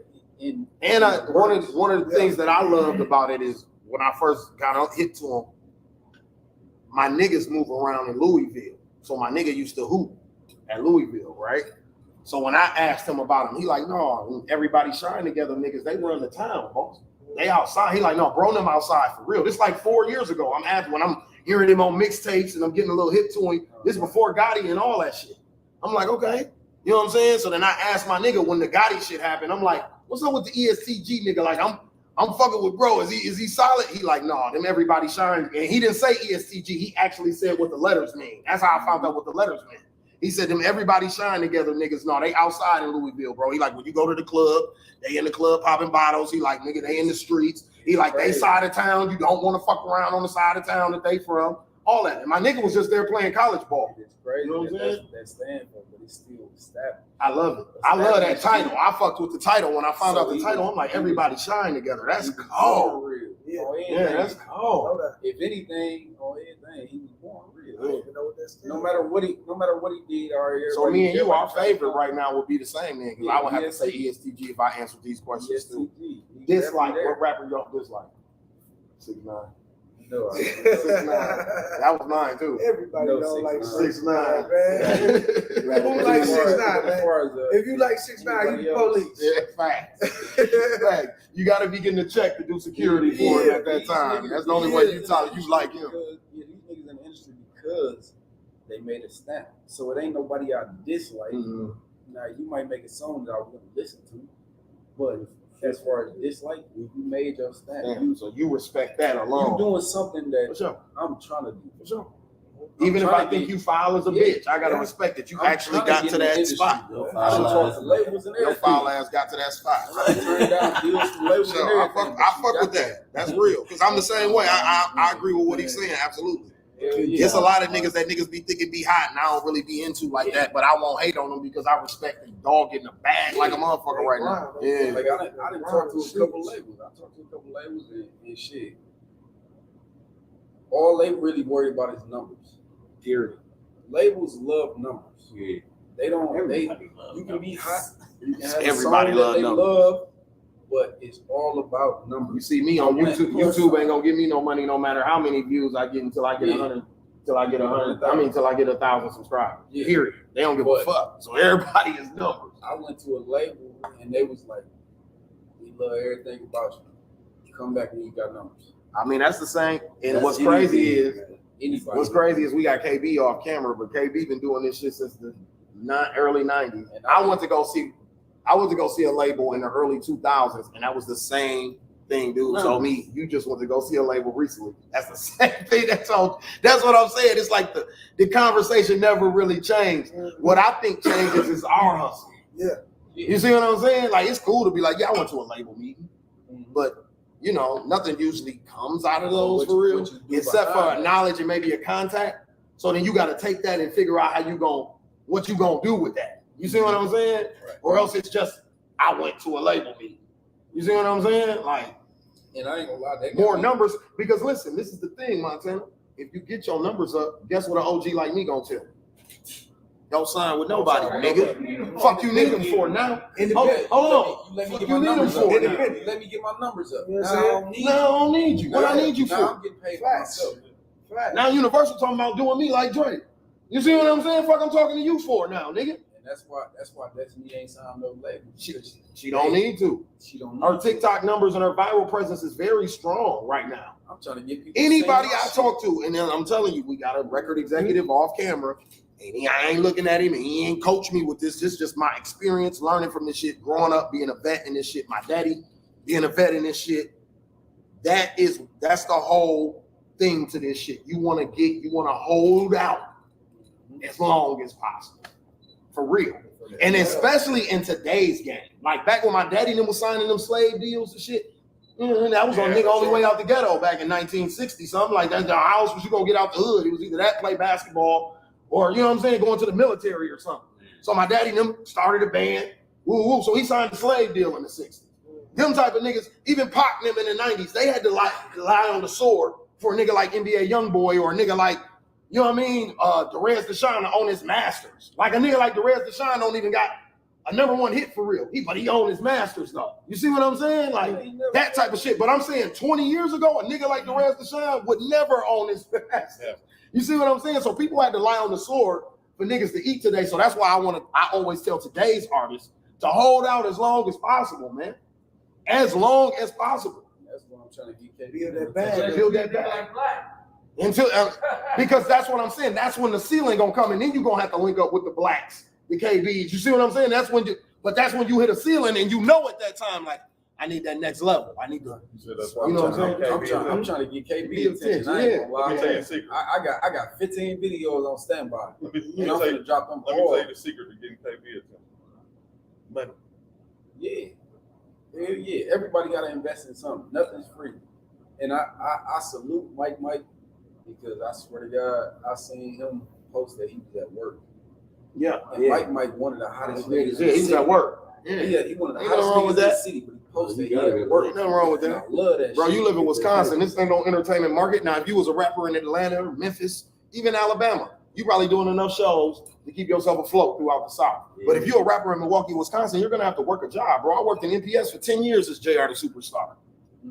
One of the things that I loved about it is when I first got hit to him, my niggas move around in Louisville. So my nigga used to hoop at Louisville, right? So when I asked him about him, he like, no, everybody shine together, niggas. They run the town, boss. They outside. He like, no, bro, them outside for real. This like 4 years ago. I'm asking when I'm hearing him on mixtapes and I'm getting a little hit to him. This before Gotti and all that shit. I'm like, okay. You know what I'm saying? So then I asked my nigga when the Gotti shit happened, I'm like, what's up with the ESTG nigga? Like, I'm fucking with bro. Is he solid? He like, nah, them everybody shine. And he didn't say ESTG. He actually said what the letters mean. That's how I found out what the letters meant. He said them everybody shine together niggas. No, they outside in Louisville, bro. He like, when you go to the club, they in the club popping bottles. He like, nigga, they in the streets. He like, they side of town. You don't want to fuck around on the side of town that they from. All that. And my nigga was just there playing college ball. It's crazy. You know what I'm saying? That stand for, but it's still established. I love it. I love that title. I fucked with the title. When I found out the title, I'm like, everybody shine together. That's cold. Yeah, that's cold. If anything, on anything, he was born real. No matter what he did, so me and you, our favorite right now would be the same then, because I would have to say ESTG if I answered these questions too. Dislike, what rapper y'all dislike? 6ix9ine. No, 6ix9ine. That was mine too. Everybody don't like 6ix9ine, man. Who like 6ix9ine, man? If you like 6ix9ine, you the police. Yeah, facts. Facts. You got to be getting a check to do security for him at that time. That's the only way you like him. These niggas in the industry because they made a stamp. So it ain't nobody I dislike. Mm-hmm. Now you might make a song that I wouldn't listen to, but as far as dislike, you made your stamp. So you respect that alone. You're doing something that I'm trying to do. For sure. Even if I think you foul as a bitch, I gotta respect that you actually got to that spot. Your foul ass got to that spot. I fuck with that. That's real. Because I'm the same way. I agree with what he's saying. Absolutely. There's a lot of niggas that niggas be thinking be hot and I don't really be into like that, but I won't hate on them because I respect the dog getting a bag like a motherfucker right now. Yeah. Like I didn't talk to a couple labels. I talked to a couple labels and shit. All they really worry about is numbers. Period. Labels love numbers. Yeah. They don't. You can be hot. You can have everybody love numbers. But it's all about numbers. You see me on YouTube. YouTube ain't gonna give me no money, no matter how many views I get until I get 100. Till I get 100. I mean, till I get 1,000 subscribers. Yeah. Period. They don't give a fuck. So everybody is numbers. I went to a label and they was like, "We love everything about you. Come back when you got numbers." I mean, that's the same. And what's crazy is we got KB off camera, but KB been doing this shit since the early 90s. And I went to go see a label in the early 2000s, and that was the same thing, dude. So me, you just went to go see a label recently. That's the same thing. That's what I'm saying. It's like the conversation never really changed. What I think changes is our hustle. Yeah. You see what I'm saying? Like, it's cool to be like, yeah, I went to a label meeting, but you know, nothing usually comes out of those for real, except for knowledge and maybe a contact. So then you got to take that and figure out what you gonna do with that. You see what I'm saying? Right. Or else it's just, I went to a label meeting. You see what I'm saying? Like, and I ain't gonna lie, more numbers, because listen, this is the thing, Montana. If you get your numbers up, guess what an OG like me gonna tell you? Don't sign with nobody, nigga. Fuck you need them for now. Hold on. Let me get my numbers up. Let me get my numbers up. I don't need you. What I need you for? I'm getting paid for myself. Now Universal talking about doing me like Drake. You see what I'm saying? Fuck, I'm talking to you for now, nigga. That's why Destiny ain't signed no label. She don't need to. Her TikTok numbers and her viral presence is very strong right now. I'm trying to get people. Anybody I talk to, and then I'm telling you, we got a record executive off camera, and I ain't looking at him, and he ain't coached me with this. This is just my experience learning from this shit, growing up, being a vet in this shit. My daddy being a vet in this shit. That's the whole thing to this shit. You want to hold out as long as possible. For real. And especially in today's game. Like back when my daddy and them was signing them slave deals and shit, that was on nigga all the way out the ghetto back in 1960. Something like that. How else was you gonna get out the hood? It was either that, play basketball, or you know what I'm saying, going to the military or something. So my daddy and them started a band. Woo. So he signed a slave deal in the 60s. Them type of niggas, even Pac and them in the 90s, they had to lie on the sword for a nigga like NBA Youngboy or a nigga like, you know what I mean, Derez Deshawn to own his masters. Like a nigga like Derez Deshawn don't even got a #1 hit for real. But he owned his masters though. You see what I'm saying? Like that type of shit. But I'm saying 20 years ago, a nigga like Derez Deshawn would never own his masters. You see what I'm saying? So people had to lie on the sword for niggas to eat today. So that's why I always tell today's artists to hold out as long as possible, man. As long as possible. That's what I'm trying to get. Build that bag. Until because that's what I'm saying. That's when the ceiling gonna come, and then you're gonna have to link up with the blacks the KBs. You see what I'm saying? That's when you hit a ceiling and you know at that time, like, I need that next level. I need to, you know what I'm saying? I'm trying to get KB attention. I ain't gonna lie. I got 15 videos on standby. Let me I'm gonna drop them. Let me tell you the secret to getting KB attention. Money. Yeah. Everybody gotta invest in something. Nothing's free. And I salute Mike because I swear to God, I seen him post that he was at work. Yeah. And Mike one of the hottest niggas. Yeah, he's at work. Yeah, he one of the hottest niggas in the city, but he posted he at work. Ain't nothing wrong with that. I love that bro, shit. you live in Wisconsin. This ain't no entertainment market. Now, if you was a rapper in Atlanta, Memphis, even Alabama, you probably doing enough shows to keep yourself afloat throughout the South. Yeah. But if you're a rapper in Milwaukee, Wisconsin, you're gonna have to work a job, bro. I worked in NPS for 10 years as JR the Superstar.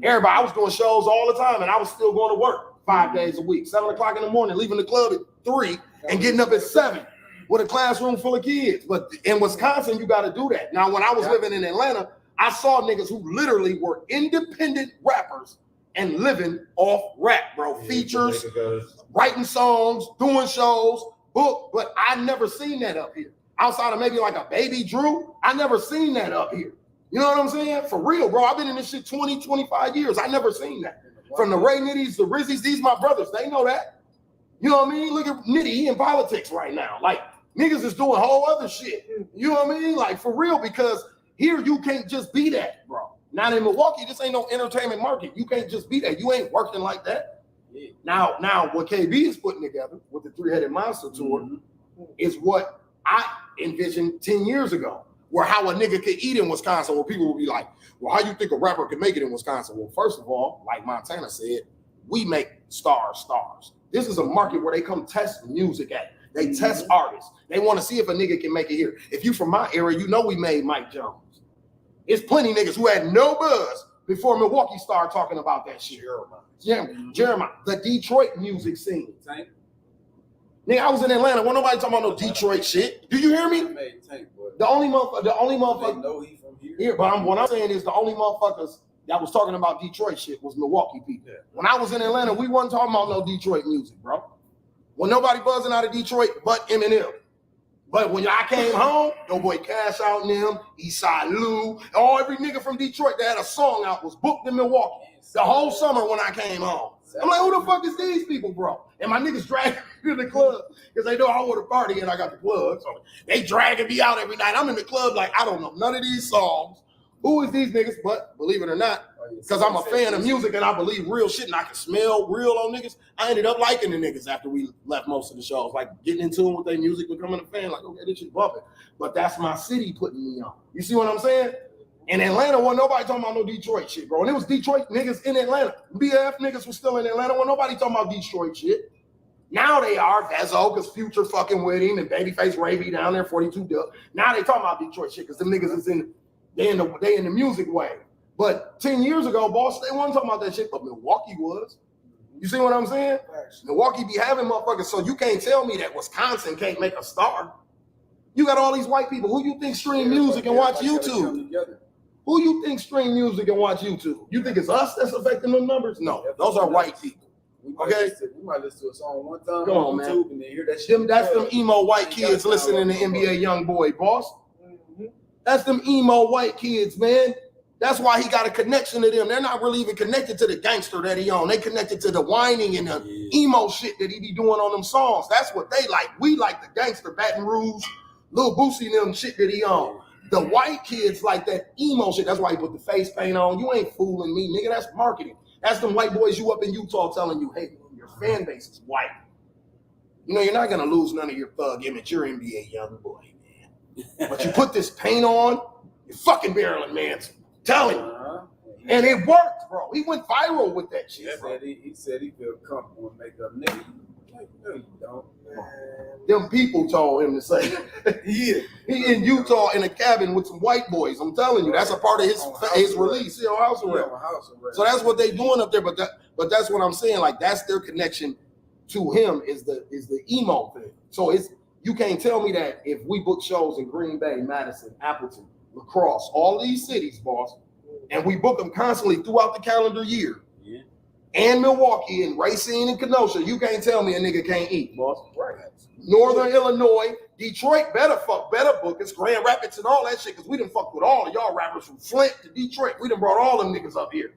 Everybody, I was doing shows all the time, and I was still going to work 5 days a week, 7 o'clock in the morning, leaving the club at 3 and getting up at 7 with a classroom full of kids. But in Wisconsin, you got to do that. Now, when I was living in Atlanta, I saw niggas who literally were independent rappers and living off rap, bro. Features, writing songs, doing shows, book. But I never seen that up here. Outside of maybe like a Baby Drew, I never seen that up here. You know what I'm saying? For real, bro. I've been in this shit 20, 25 years. I never seen that. From the Ray Nitties, the Rizzies, these my brothers. They know that. You know what I mean? Look at Nitty, he in politics right now. Like, niggas is doing whole other shit. You know what I mean? Like, for real, because here you can't just be that, bro. Not in Milwaukee, this ain't no entertainment market. You can't just be that. You ain't working like that. Yeah. Now, what KB is putting together with the Three-Headed Monster Tour is what I envisioned 10 years ago. Where how a nigga could eat in Wisconsin, where people will be like, well, how you think a rapper could make it in Wisconsin? Well, first of all, like Montana said, we make stars. This is a market where they come test music at. They test artists. They want to see if a nigga can make it here. If you from my area, you know we made Mike Jones. It's plenty niggas who had no buzz before Milwaukee started talking about that shit. Jeremiah, the Detroit music scene. Nigga, I was in Atlanta. Wasn't nobody talking about no Detroit shit. Do you hear me? The only motherfucker. Know he from here. But what I'm saying is the only motherfuckers that was talking about Detroit shit was Milwaukee people. Yeah. When I was in Atlanta, we wasn't talking about no Detroit music, bro. Well, nobody buzzing out of Detroit but Eminem. But when I came home, no boy Cash Out and them, Eastside Lou, every nigga from Detroit that had a song out was booked in Milwaukee the whole summer when I came home. I'm like, who the fuck is these people, bro? And my niggas dragging me to the club because they know I want to party and I got the plug. So they dragging me out every night. I'm in the club like, I don't know none of these songs. Who is these niggas? But believe it or not, because I'm a fan of music and I believe real shit and I can smell real on niggas, I ended up liking the niggas after we left most of the shows. Like getting in tune with their music, becoming a fan, like, okay, this shit bumping. But that's my city putting me on. You see what I'm saying? In Atlanta, wasn't nobody talking about no Detroit shit, bro. And it was Detroit niggas in Atlanta. BF niggas was still in Atlanta. Wasn't nobody talking about Detroit shit. Now they are, Vezo, because Future fucking with him, and Babyface Ray B down there, 42 Duck. Now they talking about Detroit shit, because them niggas is they in the music wave. But 10 years ago, boss, they wasn't talking about that shit, but Milwaukee was. You see what I'm saying? Milwaukee be having motherfuckers, so you can't tell me that Wisconsin can't make a star. You got all these white people. Who you think stream music and watch YouTube? Who you think stream music and watch YouTube? You think it's us that's affecting them numbers? No, those are white people. Okay? We might listen to a song one time Come on, YouTube man. and then hear that shit. That's them emo white kids listening to NBA Youngboy, boss. That's them emo white kids, man. That's why he got a connection to them. They're not really even connected to the gangster that he on. They connected to the whining and the emo shit that he be doing on them songs. That's what they like. We like the gangster, Baton Rouge, Lil Boosie and them shit that he on. The white kids like that emo shit. That's why he put the face paint on. You ain't fooling me, nigga. That's marketing. That's them white boys you up in Utah telling you, hey, your fan base is white. You know, you're not going to lose none of your thug image. You're NBA young boy, man. But you put this paint on, you're fucking Marilyn Manson. Telling you. And it worked, bro. He went viral with that shit, bro. He said he felt comfortable in makeup. Nigga, like, no, you don't. Them people told him to say, he in Utah in a cabin with some white boys. I'm telling you, that's a part of his release. He on house arrest. So that's what they doing up there. But that's what I'm saying. Like that's their connection to him is the emo thing. So you can't tell me that if we book shows in Green Bay, Madison, Appleton, La Crosse, all these cities, boss, and we book them constantly throughout the calendar year. And Milwaukee and Racine and Kenosha, you can't tell me a nigga can't eat, boss. Right. Northern Illinois, Detroit better book us, Grand Rapids and all that shit, because we done fucked with all of y'all rappers from Flint to Detroit. We done brought all them niggas up here.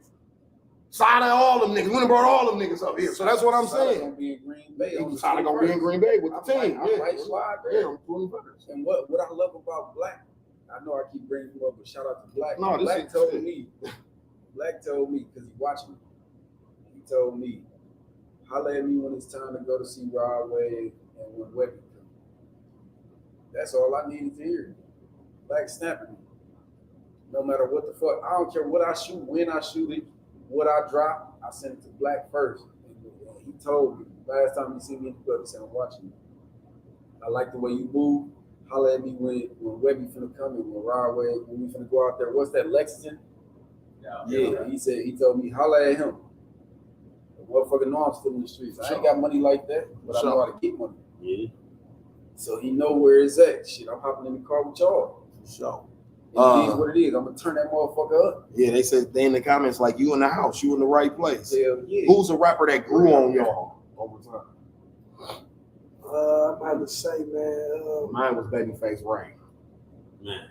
Sada, all them niggas. We done brought all them niggas up here. So that's what I'm saying. Gonna be in Green Bay. Sada gonna be in Green Bay with the team. I might slide there. Yeah, I'm pulling first. And what I love about Black, I know I keep bringing him up, but shout out to Black. No, Black told me, because he watching me. He told me, holla at me when it's time to go to see Rod Wave and when Webby come. That's all I needed to hear. Black snapping me. No matter what the fuck, I don't care what I shoot, when I shoot it, what I drop, I send it to Black first. And he told me, last time he seen me in the club, he said, I'm watching you. I like the way you move. Holla at me when Webby finna come and when Rod Wave, when we finna go out there. What's that, Lexington? Yeah, he told me, holla at him. The motherfucker know I'm still in the streets. I ain't got money like that, but I know how to get money. Yeah. So he know where it's at. Shit, I'm hopping in the car with y'all. So it is what it is. I'm gonna turn that motherfucker up. Yeah, they said they in the comments like you in the house, you in the right place. Hell yeah. Who's a rapper that grew on y'all over time? I'm about to say, man. Mine was Babyface Ray. Man,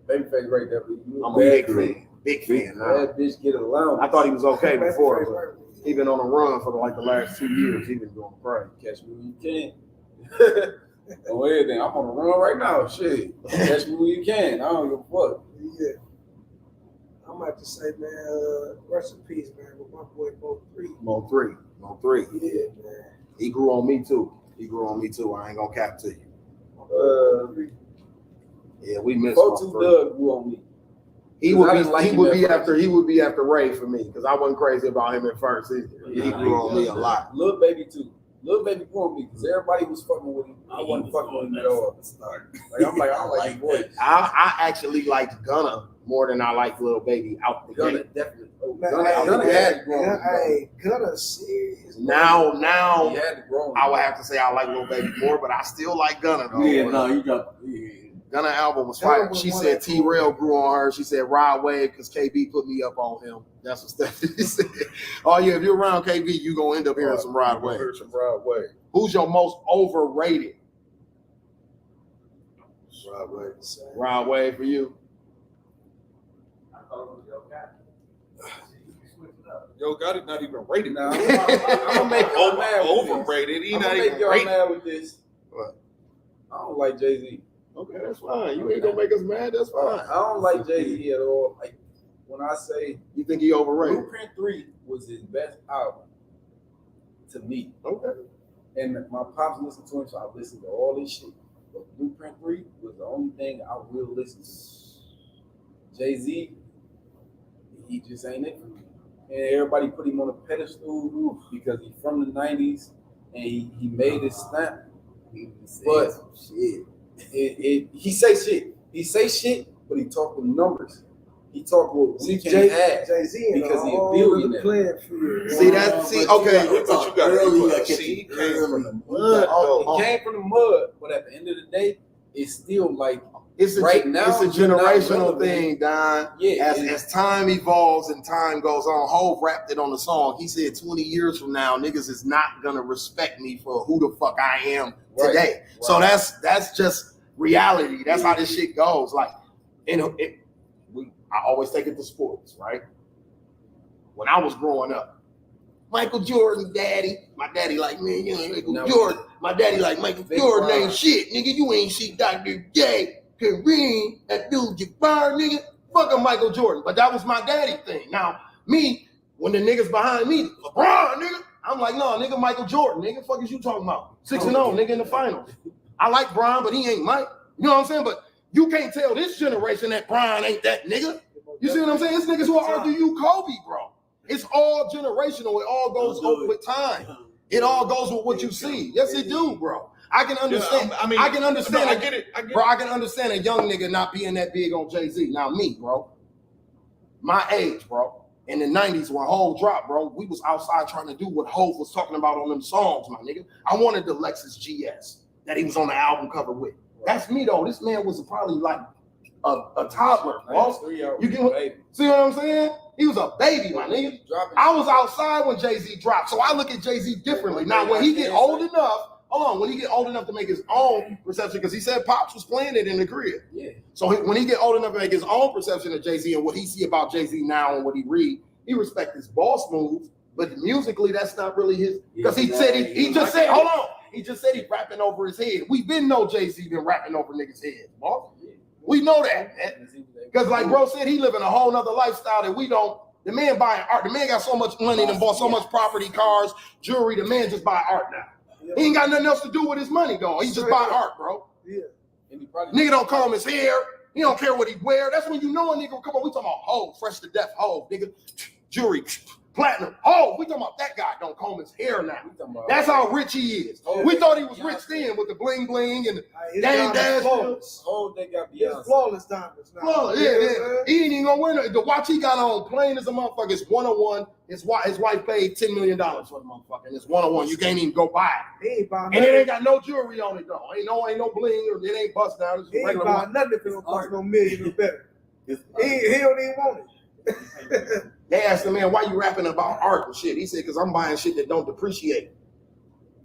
Babyface Ray definitely. I'm a big fan. That bitch get alone. I thought he was okay before. He been on a run for like the last 2 years. He been doing great. Catch me when you can. Oh, everything. I'm on a run right now. Shit. Catch me when you can. I don't give a fuck. Yeah. I'm about to say, man, rest in peace, man, with my boy Mo 3. Mo 3. Yeah, man. He grew on me too. I ain't gonna cap to you. Yeah, we missed Mo 2 Doug grew on me. He would be after Ray for me, because I wasn't crazy about him at first either. He grew on me a lot. Lil Baby too. Lil Baby grew on me because everybody was fucking with him. I wasn't fucking with him at all at the start. I don't like his voice. I actually liked Gunna more than I liked Lil Baby out the Gunna gate. definitely. Gunna had grown. Hey, Gunna serious. Now he had to grow. I would have to say I like Lil Baby more, but I still like Gunna though. Yeah, no, you got. Yeah. Gunna album was fire. She said T-Rail grew on her. She said Rod Wave because KB put me up on him. That's what Stephanie said. Oh yeah, if you're around KB, you're gonna end up hearing some Rod Wave. Who's your most overrated? Rod Wave. Rod Wave for you? Yo Gotti not even rated now. I'm gonna make y'all mad with overrated. He not even rated. Mad with this. What? I don't like Jay-Z. Okay, that's fine. You ain't gonna make us mad. That's fine. I don't like Jay-Z at all. Like when I say you think he overrated, Blueprint 3 was his best album to me. Okay. And my pops listened to him, so I listened to all this shit. But Blueprint 3 was the only thing I will listen to. Jay-Z, he just ain't it for me. And everybody put him on a pedestal because he's from the 90s and he made his snap. But shit. He say shit, but he talk with numbers. He talk with we can't have Jay-Z because he a billionaire. See that? See, okay. You got early. He came from the mud. He came from the mud, but at the end of the day, it's still like it's a generational thing, Don. Yeah. As time evolves and time goes on, Hov rapped it on the song. He said 20 years from now, niggas is not gonna respect me for who the fuck I am today. Right. So that's just reality. That's how this shit goes. Like, I always take it to sports, right? When I was growing up, Michael Jordan, daddy. My daddy like, man, you ain't Michael Jordan. My daddy like, Michael Jordan ain't shit, nigga. You ain't see Dr. J. Kareem, that dude Jabbar, nigga. Fuck a Michael Jordan. But that was my daddy thing. Now, me, when the niggas behind me, LeBron, nigga, I'm like, no, nigga, Michael Jordan, nigga. Fuck is you talking about? 6-0, nigga, in the finals. I like Bron, but he ain't Mike. You know what I'm saying? But you can't tell this generation that Bron ain't that nigga. You see what I'm saying? It's niggas who argue you Kobe, bro. It's all generational. It all goes with time. It all goes with what you see. Yes, it do, bro. I can understand. Yeah, I can understand. No, I get it. Bro, I can understand a young nigga not being that big on Jay-Z. Now me, bro. My age, bro. In the 90s when Hov dropped, bro, we was outside trying to do what Hov was talking about on them songs, my nigga. I wanted the Lexus GS that he was on the album cover with. That's me, though. This man was probably like a toddler, bro. You can see what I'm saying? He was a baby, my nigga. I was outside when Jay-Z dropped, so I look at Jay-Z differently. Now, when he get old enough when he get old enough to make his own perception, because he said Pops was playing it in the crib. Yeah. So when he get old enough to make his own perception of Jay-Z and what he see about Jay-Z now and what he read, he respect his boss moves, but musically that's not really his. Because he just said he rapping over his head. We been know Jay-Z been rapping over niggas' heads, boss. We know that. Because like bro said, he living a whole nother lifestyle that we don't. The man buying art. The man got so much money and bought so much property, cars, jewelry. The man just buy art now. He ain't got nothing else to do with his money, though. He just buy art, bro. Yeah. Nigga don't comb his hair. He don't care what he wear. That's when you know a nigga. Come on, we talking about Hov, fresh to death Hov, nigga. Jewelry, platinum. Hov, we talking about that guy don't comb his hair now. That's how rich he is. We thought he was rich then with the bling bling and the dang dash. Oh, they got Beyonce. Flawless diamonds now. Flawless, yeah. He ain't even gonna wear the watch he got on plain as a motherfucker. It's 101. His wife paid $10 million for the motherfucker. And it's 101. You can't even go buy it. He ain't buying and it ain't got no jewelry on it though. Ain't no bling or it ain't bust down. It's he ain't regular buying nothing if it don't cost no million or better. He don't even want it. They asked the man, why you rapping about art and shit? He said, because I'm buying shit that don't depreciate.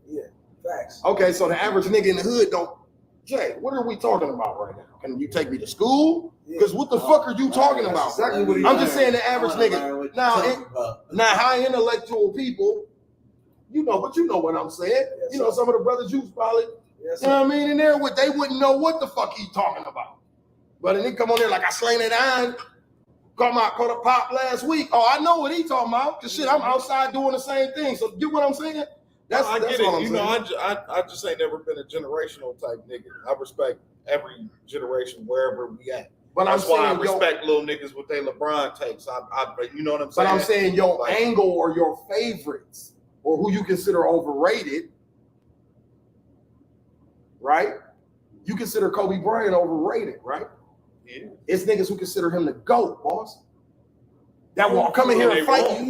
Yeah, facts. Okay, so the average nigga in the hood don't. Jay, what are we talking about right now? Can you take me to school? Because what the fuck are you talking about? Exactly what I'm just saying the average nigga. Now high intellectual people, you know what I'm saying. Yes, you know, some of the brothers you probably, you know what I mean, in there, they wouldn't know what the fuck he talking about. But then they come on there like I slain that iron. Caught a pop last week. Oh, I know what he talking about. Cause shit, I'm outside doing the same thing. So get what I'm saying? That's I get all it. I'm saying. I just ain't never been a generational type nigga. I respect every generation wherever we at. But that's why I respect little niggas with their LeBron takes. You know what I'm saying? But I'm saying your angle or your favorites or who you consider overrated, right? You consider Kobe Bryant overrated, right? Yeah. It's niggas who consider him the GOAT, boss. That will come in here and fight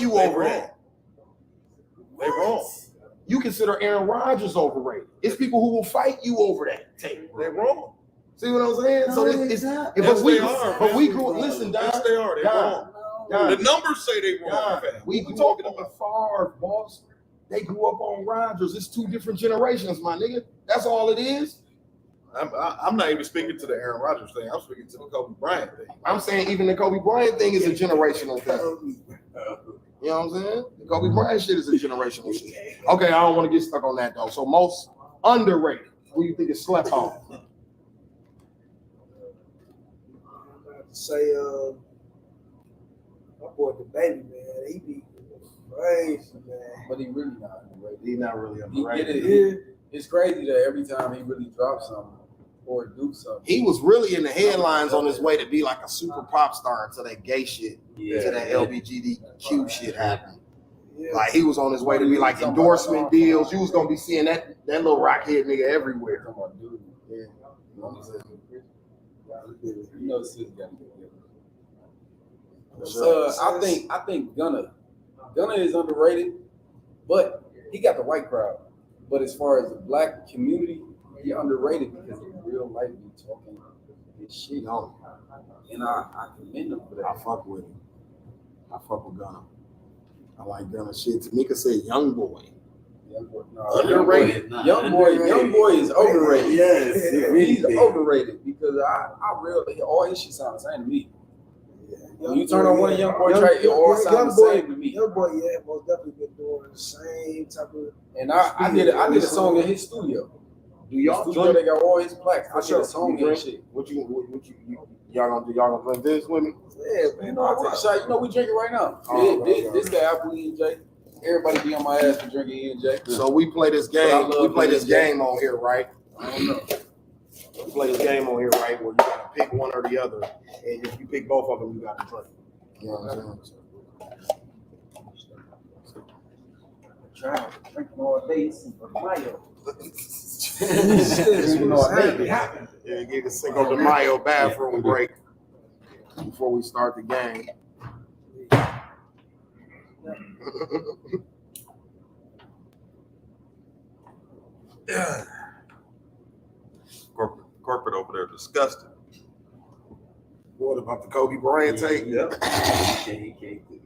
you over that. They wrong. You consider Aaron Rodgers overrated. It's people who will fight you over that tape. They're wrong. See what I'm saying? So we grew up. Listen, Don. Yes, they are. They're wrong. The numbers say they wrong. We grew up on Favre, boss. They grew up on Rodgers. It's two different generations, my nigga. That's all it is. I'm not even speaking to the Aaron Rodgers thing. I'm speaking to the Kobe Bryant thing. I'm saying even the Kobe Bryant thing is a generational thing. You know what I'm saying? The Kobe Bryant shit is a generational shit. Okay, I don't want to get stuck on that though. So most underrated, who you think is slept on? Say, my boy the baby man, he be crazy, man. But he really not underrated. He not really underrated. It's crazy that every time he really drops something or do something. He was really in the headlines on his way to be like a super pop star until that gay shit, until that LGBTQ shit happened. Yeah. Like he was on his way to be like endorsement deals. You was gonna be seeing that little rockhead nigga everywhere. Come on, dude. Yeah. You know, sis got to get I think Gunna is underrated, but he got the white crowd. But as far as the black community, he underrated because in real life be talking this shit on. And I commend him for that. I fuck with him. I fuck with Gunna. I like Gunna shit. Tamika said young boy. Underrated. Young boy is overrated. Yes, he's overrated because I really all his shit sound the same to me. When you turn on one of Young Boy track, it all sounds the same to me. Young Boy, most definitely been doing the same type of. And I did a song in his studio. Do y'all studio? They got all his plaques. I did a song and shit. What you y'all gonna drink this with me? Yeah, man. No, I'll take a shot. You know we drinking right now. This guy Apple E&J. Everybody be on my ass for drinking E&J. So we play this game. We play this game on here, right? I don't know. We play this game on here, right? Where you gotta pick one or the other, and if you pick both of them, you gotta drink. You know what I'm saying? Trying to drink more dates for Mayo. Yeah, get a Cinco de Mayo bathroom break before we start the game. Corporate over there disgusted. What about the Kobe Bryant take? Yeah. He can't do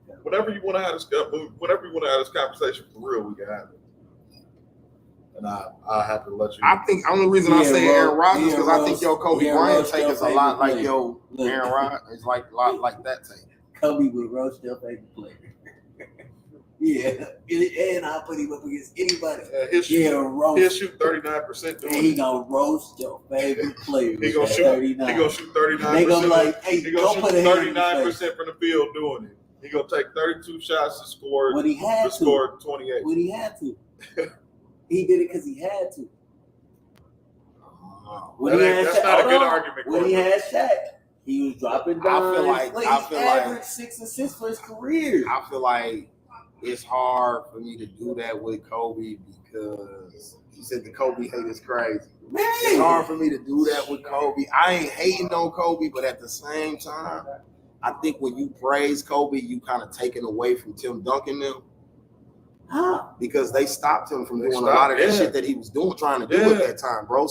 that. Whenever you want to have this conversation for real, we can have it. And I have to let you. I think only reason I say Aaron Rodgers because I think your Kobe Bryant take is a lot like your Aaron Rodgers. It's like a lot like that take. Kobe would roast your favorite player. Yeah, and I'll put him up against anybody. He'll shoot 39%. And he gonna roast your favorite player. He gonna shoot 39%. They gonna be like, hey, he go gonna put shoot a hand in 39% from the field doing it. He gonna take 32 shots to score. When he had to score 28. When he had to. He did it because he had to. That's not a good argument. When he had Shaq, he was dropping down. I feel like 6 assists for his career. I feel like it's hard for me to do that with Kobe because he said the Kobe hate is crazy. Man. It's hard for me to do that with Kobe. I ain't hating on Kobe, but at the same time, I think when you praise Kobe, you kind of taking away from Tim Duncan them. Because they stopped him from doing a lot of that shit that he was doing, trying to do at that time, bro.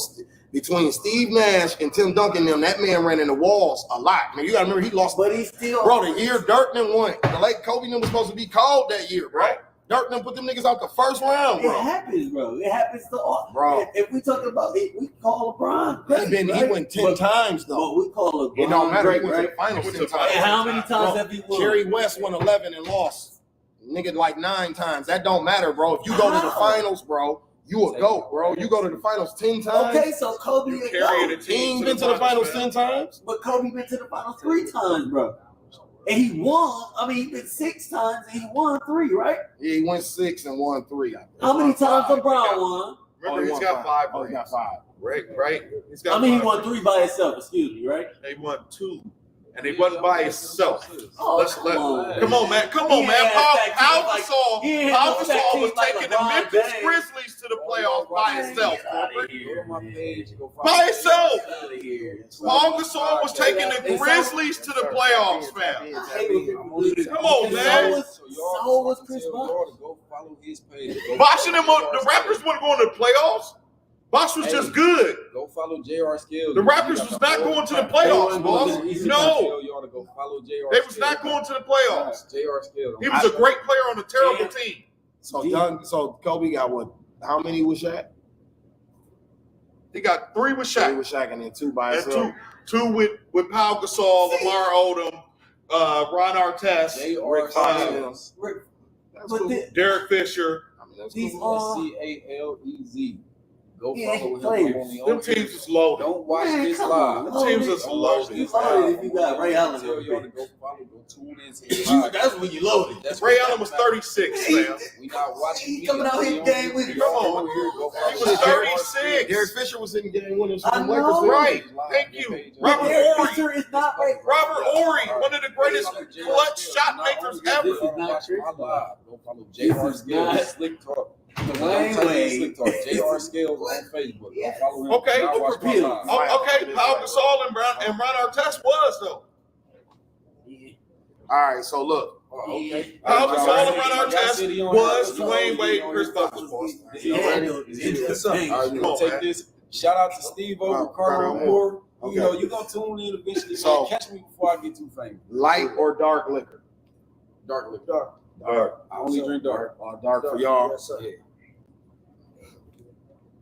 Between Steve Nash and Tim Duncan, that man ran in the walls a lot. Man, you gotta remember he lost. But he still, bro. The year Dirk them won, the late Kobe them was supposed to be called that year, bro. Right. Dirk them put them niggas out the first round, bro. It happens, bro. It happens to all. Bro. If we talk about it, we call LeBron great, he went 10 times though. But we call LeBron it don't matter. great, He went to the finals 10 times. And how many times have he won? Jerry West won 11 and lost. Nigga, like 9 times. That don't matter, bro. If you go to the finals, bro, you a GOAT, bro. You go to the finals 10 times. Okay, so Kobe he ain't been to the finals 10 times. But Kobe been to the finals 3 times, bro. And he won. I mean, he been 6 times and he won 3, right? Yeah, he went 6 and won 3. How many times LeBron won? Remember, he's got 5. Oh, he got 5. Right. He's got. He won 3 by himself. Excuse me, right? He won 2. And he wasn't by himself. Oh, come on, man. Paul Gasol was taking the Memphis Grizzlies to the playoffs by himself. By himself. Paul Gasol was taking the Grizzlies to the playoffs, man. Come on, man. So was Chris Bosh. Go follow his page. Bosh and them, the Raptors weren't going to the playoffs. Bosh was just good. Go follow J.R. Scales. The Raptors was not going to the playoffs, boss. No. You ought to go follow J.R. They was not going to the playoffs. J.R. Scales. He was a great player on a terrible team. So Kobe got what? How many with Shaq? He got 3 with Shaq. 3 with Shaq and then 2 by himself. Two with Paul Gasol, Lamar Odom, Ron Artest, Derek Fisher. These Scalez. Go follow him. Them teams is loaded. Don't watch this live. Them teams is loaded. You loaded if you got Ray Allen. Tell y'all to go follow, go tune in. That's when you loaded. Ray Allen was 36, man. We not watching. He coming out here game with you. Come on. He was 36. Derek Fisher was in game winners. Right. Thank you. Robert Ory. Is not right. Robert Ory, one of the greatest clutch shot makers ever. Go follow J.R. Scales. Slick Talk. Slick Talk. J.R. Scales on Facebook. Yeah. Follow him. Okay. Okay. Paul Gasol and Ron Artest was though. All right, so look. Okay. Paul Gasol and Ron Artest was Dwayne Wade and Chris Bosh. All right, we're gonna take this. Shout out to Steve over Carter and Moore. You know, you're gonna tune in eventually. So catch me before I get too famous. Light or dark liquor? Dark liquor. Dark. I only drink dark. Dark for y'all. Yes, sir. Yeah.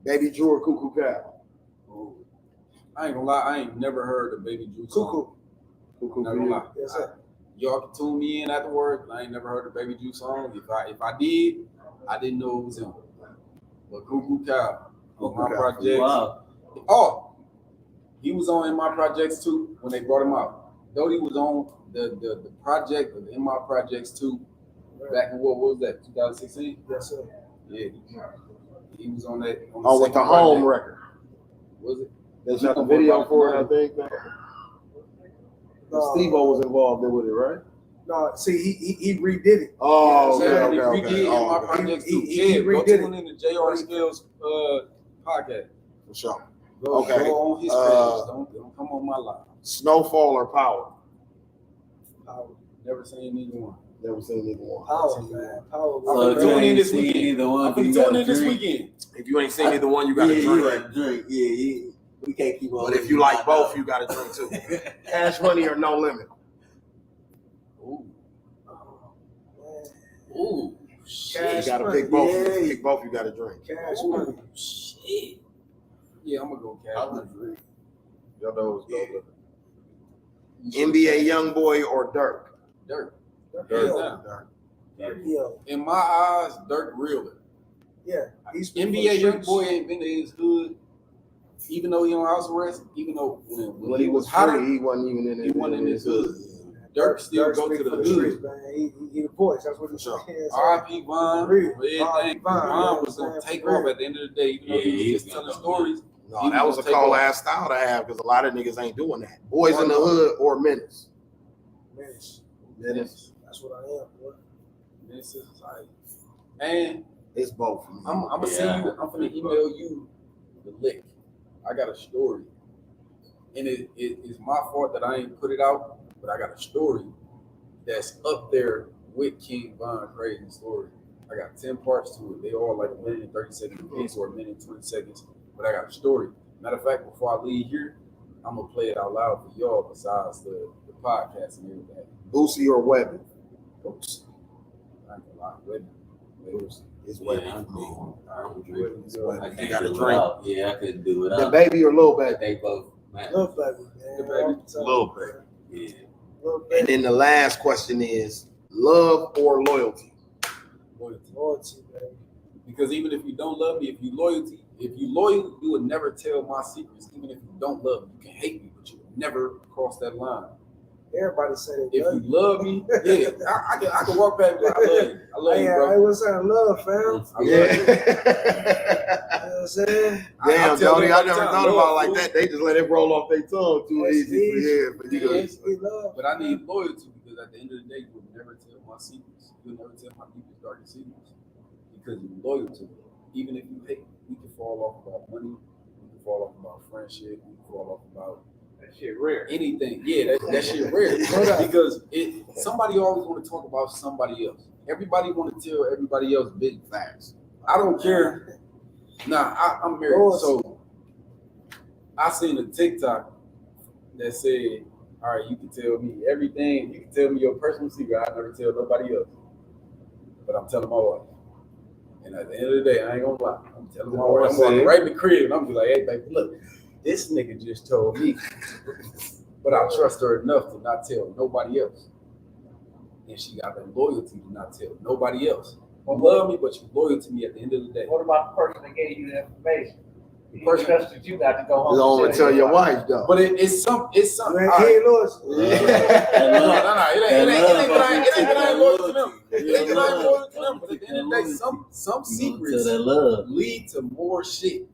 Baby Drew or Cuckoo Cow? I ain't gonna lie, I ain't never heard a Baby Drew song. Cuckoo. Not gonna lie. Yes, sir. Y'all can tune me in after work. I ain't never heard a Baby Drew song. If I did, I didn't know it was him. But Cuckoo Cow on my projects. Wow. Oh, he was on In My Projects too when they brought him out. Though he was on the project of In My Projects too. Back in what was that? 2016. Yes, sir. Yeah, he was on that. On Oh, with the home record. Was it? They shot the video for it, I think. Steve-O was involved with it, right? No, see, he redid it. Oh, He okay. redid My Projects too. He Go redid tune in to J.R. Scales podcast. For sure. Go on his page. Don't come on my live. Snowfall or Power? Power. Never seen neither one. Never seen either one. Power, man. Power. I'm tuning in this weekend. I'm tuning in this weekend. If you ain't seen either one, you got to drink. Drink. Yeah. We can't keep on. But if you like both, you got to drink too. Cash Money or No Limit? Ooh. Cash You gotta money. pick both. Pick both. You gotta drink. Cash money. Shit. Yeah, I'm gonna go cash money. Y'all know it's dope. NBA Youngboy or Dirk? Dirk. Dirk. In my eyes, Dirk realer. Yeah. He's NBA Youngboy ain't been to his hood, even though he on house arrest. Even though when he was hotter, free, he wasn't even in his hood. Dirk still go to the hood. He the voice. That's what he's saying. R.I.P. Von. Everything. Von was gonna take off at the end of the day. Even though he was just telling stories. No, that was a cold ass style to have because a lot of niggas ain't doing that. Boys in the hood or Menace. Menace. That's what I am, boy. Menace is like, man, it's both. I'm gonna send you. I'm gonna email you the lick. I got a story, and it is my fault that I ain't put it out. But I got a story that's up there with King Von Crazy story. I got 10 parts to it. They all like a minute and 30 seconds apiece or a minute and 20 seconds. But I got a story. Matter of fact, before I leave here, I'm gonna play it out loud for y'all besides the podcast and everything. Boosie or Webby? Boosie. I ain't gonna lie, Webby. It's Webby. I You gotta drink. Yeah, I could do it. The Baby or Lil Baby? They both. Man. Lil Baby, man. The Baby. Lil Baby. Yeah. And then the last question is love or loyalty? Loyalty, baby. Because even if you don't love me, if you loyal, you would never tell my secrets. Even if you don't love me, you can hate me, but you would never cross that line. Everybody say they if you love me, yeah, I can walk back. I love you. I love you, bro. I was saying love, fam. Yeah. You know what I'm saying? Damn, Jody, I never thought about it like that. They just let it roll off their tongue too easy. But But I need loyalty because at the end of the day, you will never tell my secrets. You'll never tell my deepest, darkest secrets because you're loyal to me. Even if you hate me, we can fall off about money. We can fall off about friendship. We can fall off about that shit rare. Anything. Yeah, that shit rare. Because somebody always want to talk about somebody else. Everybody want to tell everybody else big facts. I don't care. I'm married, so I seen a TikTok that said, all right, you can tell me everything. You can tell me your personal secret. I never tell nobody else. But I'm telling my wife. And at the end of the day, I ain't gonna lie. I'm telling my wife. I'm going right in the crib and I'm be like, hey, baby, look, this nigga just told me. But I trust her enough to not tell nobody else. And she got the loyalty to not tell nobody else. You love me, but you're loyal to me at the end of the day. What about the person that gave you the information? He trusted you got to go home. You don't want to tell your wife though. But it's something. Hey, Lewis. No. It ain't that I ain't loyal to them. It ain't that I ain't loyal to them. But at the end of the day, some secrets lead to more shit.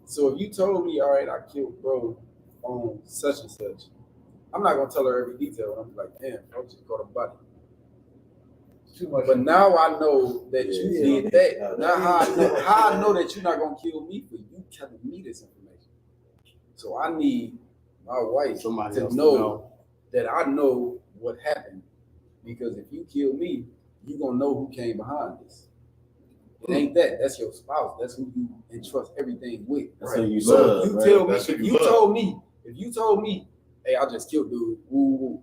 So if you told me, all right, I killed bro on such and such, I'm not gonna tell her every detail. I'm like, damn, I just caught a body. Too much. But now I know that you did that. Now how I know that you're not gonna kill me for you telling me this information. So I need my wife to know that I know what happened. Because if you kill me, you're gonna know who came behind this. It ain't that. That's your spouse. That's who you entrust everything with. That's who you so love. If you tell me, if you told me, hey, I just killed dude. Woo.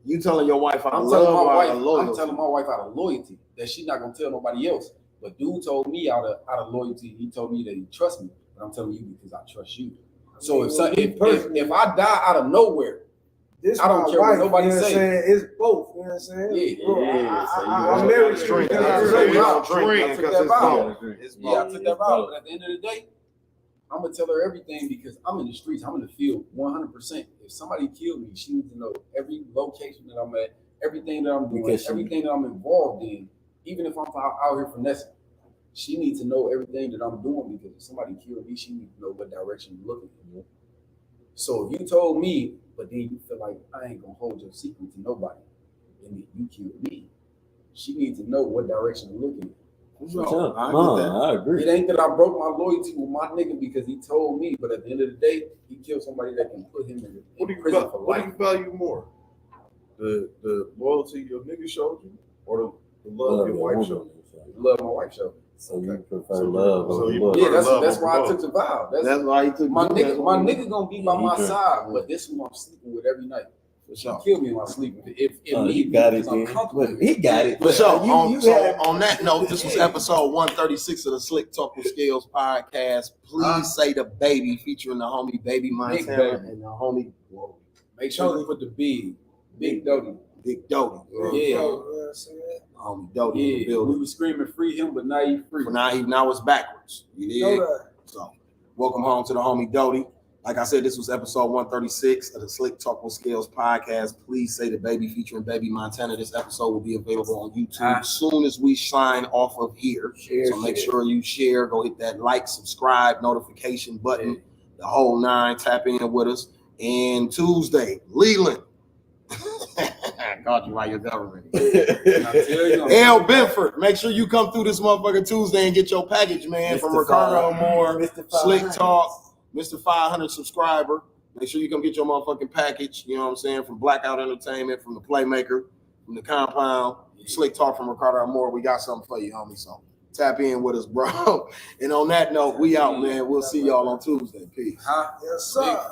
You telling your wife out of love or out of loyalty? I'm telling my wife out of loyalty that she's not gonna tell nobody else. But dude told me out of loyalty. He told me that he trusts me. But I'm telling you because I trust you. So if I die out of nowhere, I don't care what nobody say. It's both. You know what I'm saying? Yeah. I'm married to drink. I took that vow. But at the end of the day, I'm gonna tell her everything because I'm in the streets. I'm in the field 100%. If somebody killed me, she needs to know every location that I'm at, everything that I'm doing, everything that I'm involved in. Even if I'm out here finessing, she needs to know everything that I'm doing because if somebody killed me, she needs to know what direction you're looking in. So if you told me, but then you feel like I ain't gonna hold your secret to nobody, and then you killed me, she needs to know what direction you're looking in. So, I agree. It ain't that I broke my loyalty with my nigga because he told me, but at the end of the day, he killed somebody that can put him in prison for life. What do you value more? The loyalty your nigga showed you, or the love your wife showed you? The love my wife showed. So you prefer love over love. That's why I took the vow. That's why he took my nigga. My nigga gonna be by my side, but this is who I'm sleeping with every night. For sure. Kill me while sleeping. If he got it, man. He got it. For sure. On that note, this was episode 136 of the Slick Talk With Scales podcast. Please say the baby, featuring the homie Baby Montana and the homie. Whoa. Make sure you put the Big Doty. Big Doty. Yeah. Homie Doty. Yeah. We were screaming free him, but now you free. Now it's backwards. You dig? So welcome home to the homie Doty. Like I said, this was episode 136 of the Slick Talk With Scales podcast. Please say the baby, featuring Baby Montana. This episode will be available on YouTube as soon as we sign off of here. Make sure you share. Go hit that like, subscribe, notification button, the whole 9. Tap in with us. And Tuesday, Leland. I called you by your government. L. Benford, make sure you come through this motherfucker Tuesday and get your package, man, from Ricardo Moore, Slick Talk. Mr. 500 subscriber. Make sure you come get your motherfucking package. You know what I'm saying? From Blackout Entertainment, from the Playmaker, from the Compound, Slick Talk from Ricardo Moore. We got something for you, homie. So tap in with us, bro. And on that note, we out, man. We'll see y'all on Tuesday. Peace. Yes, sir.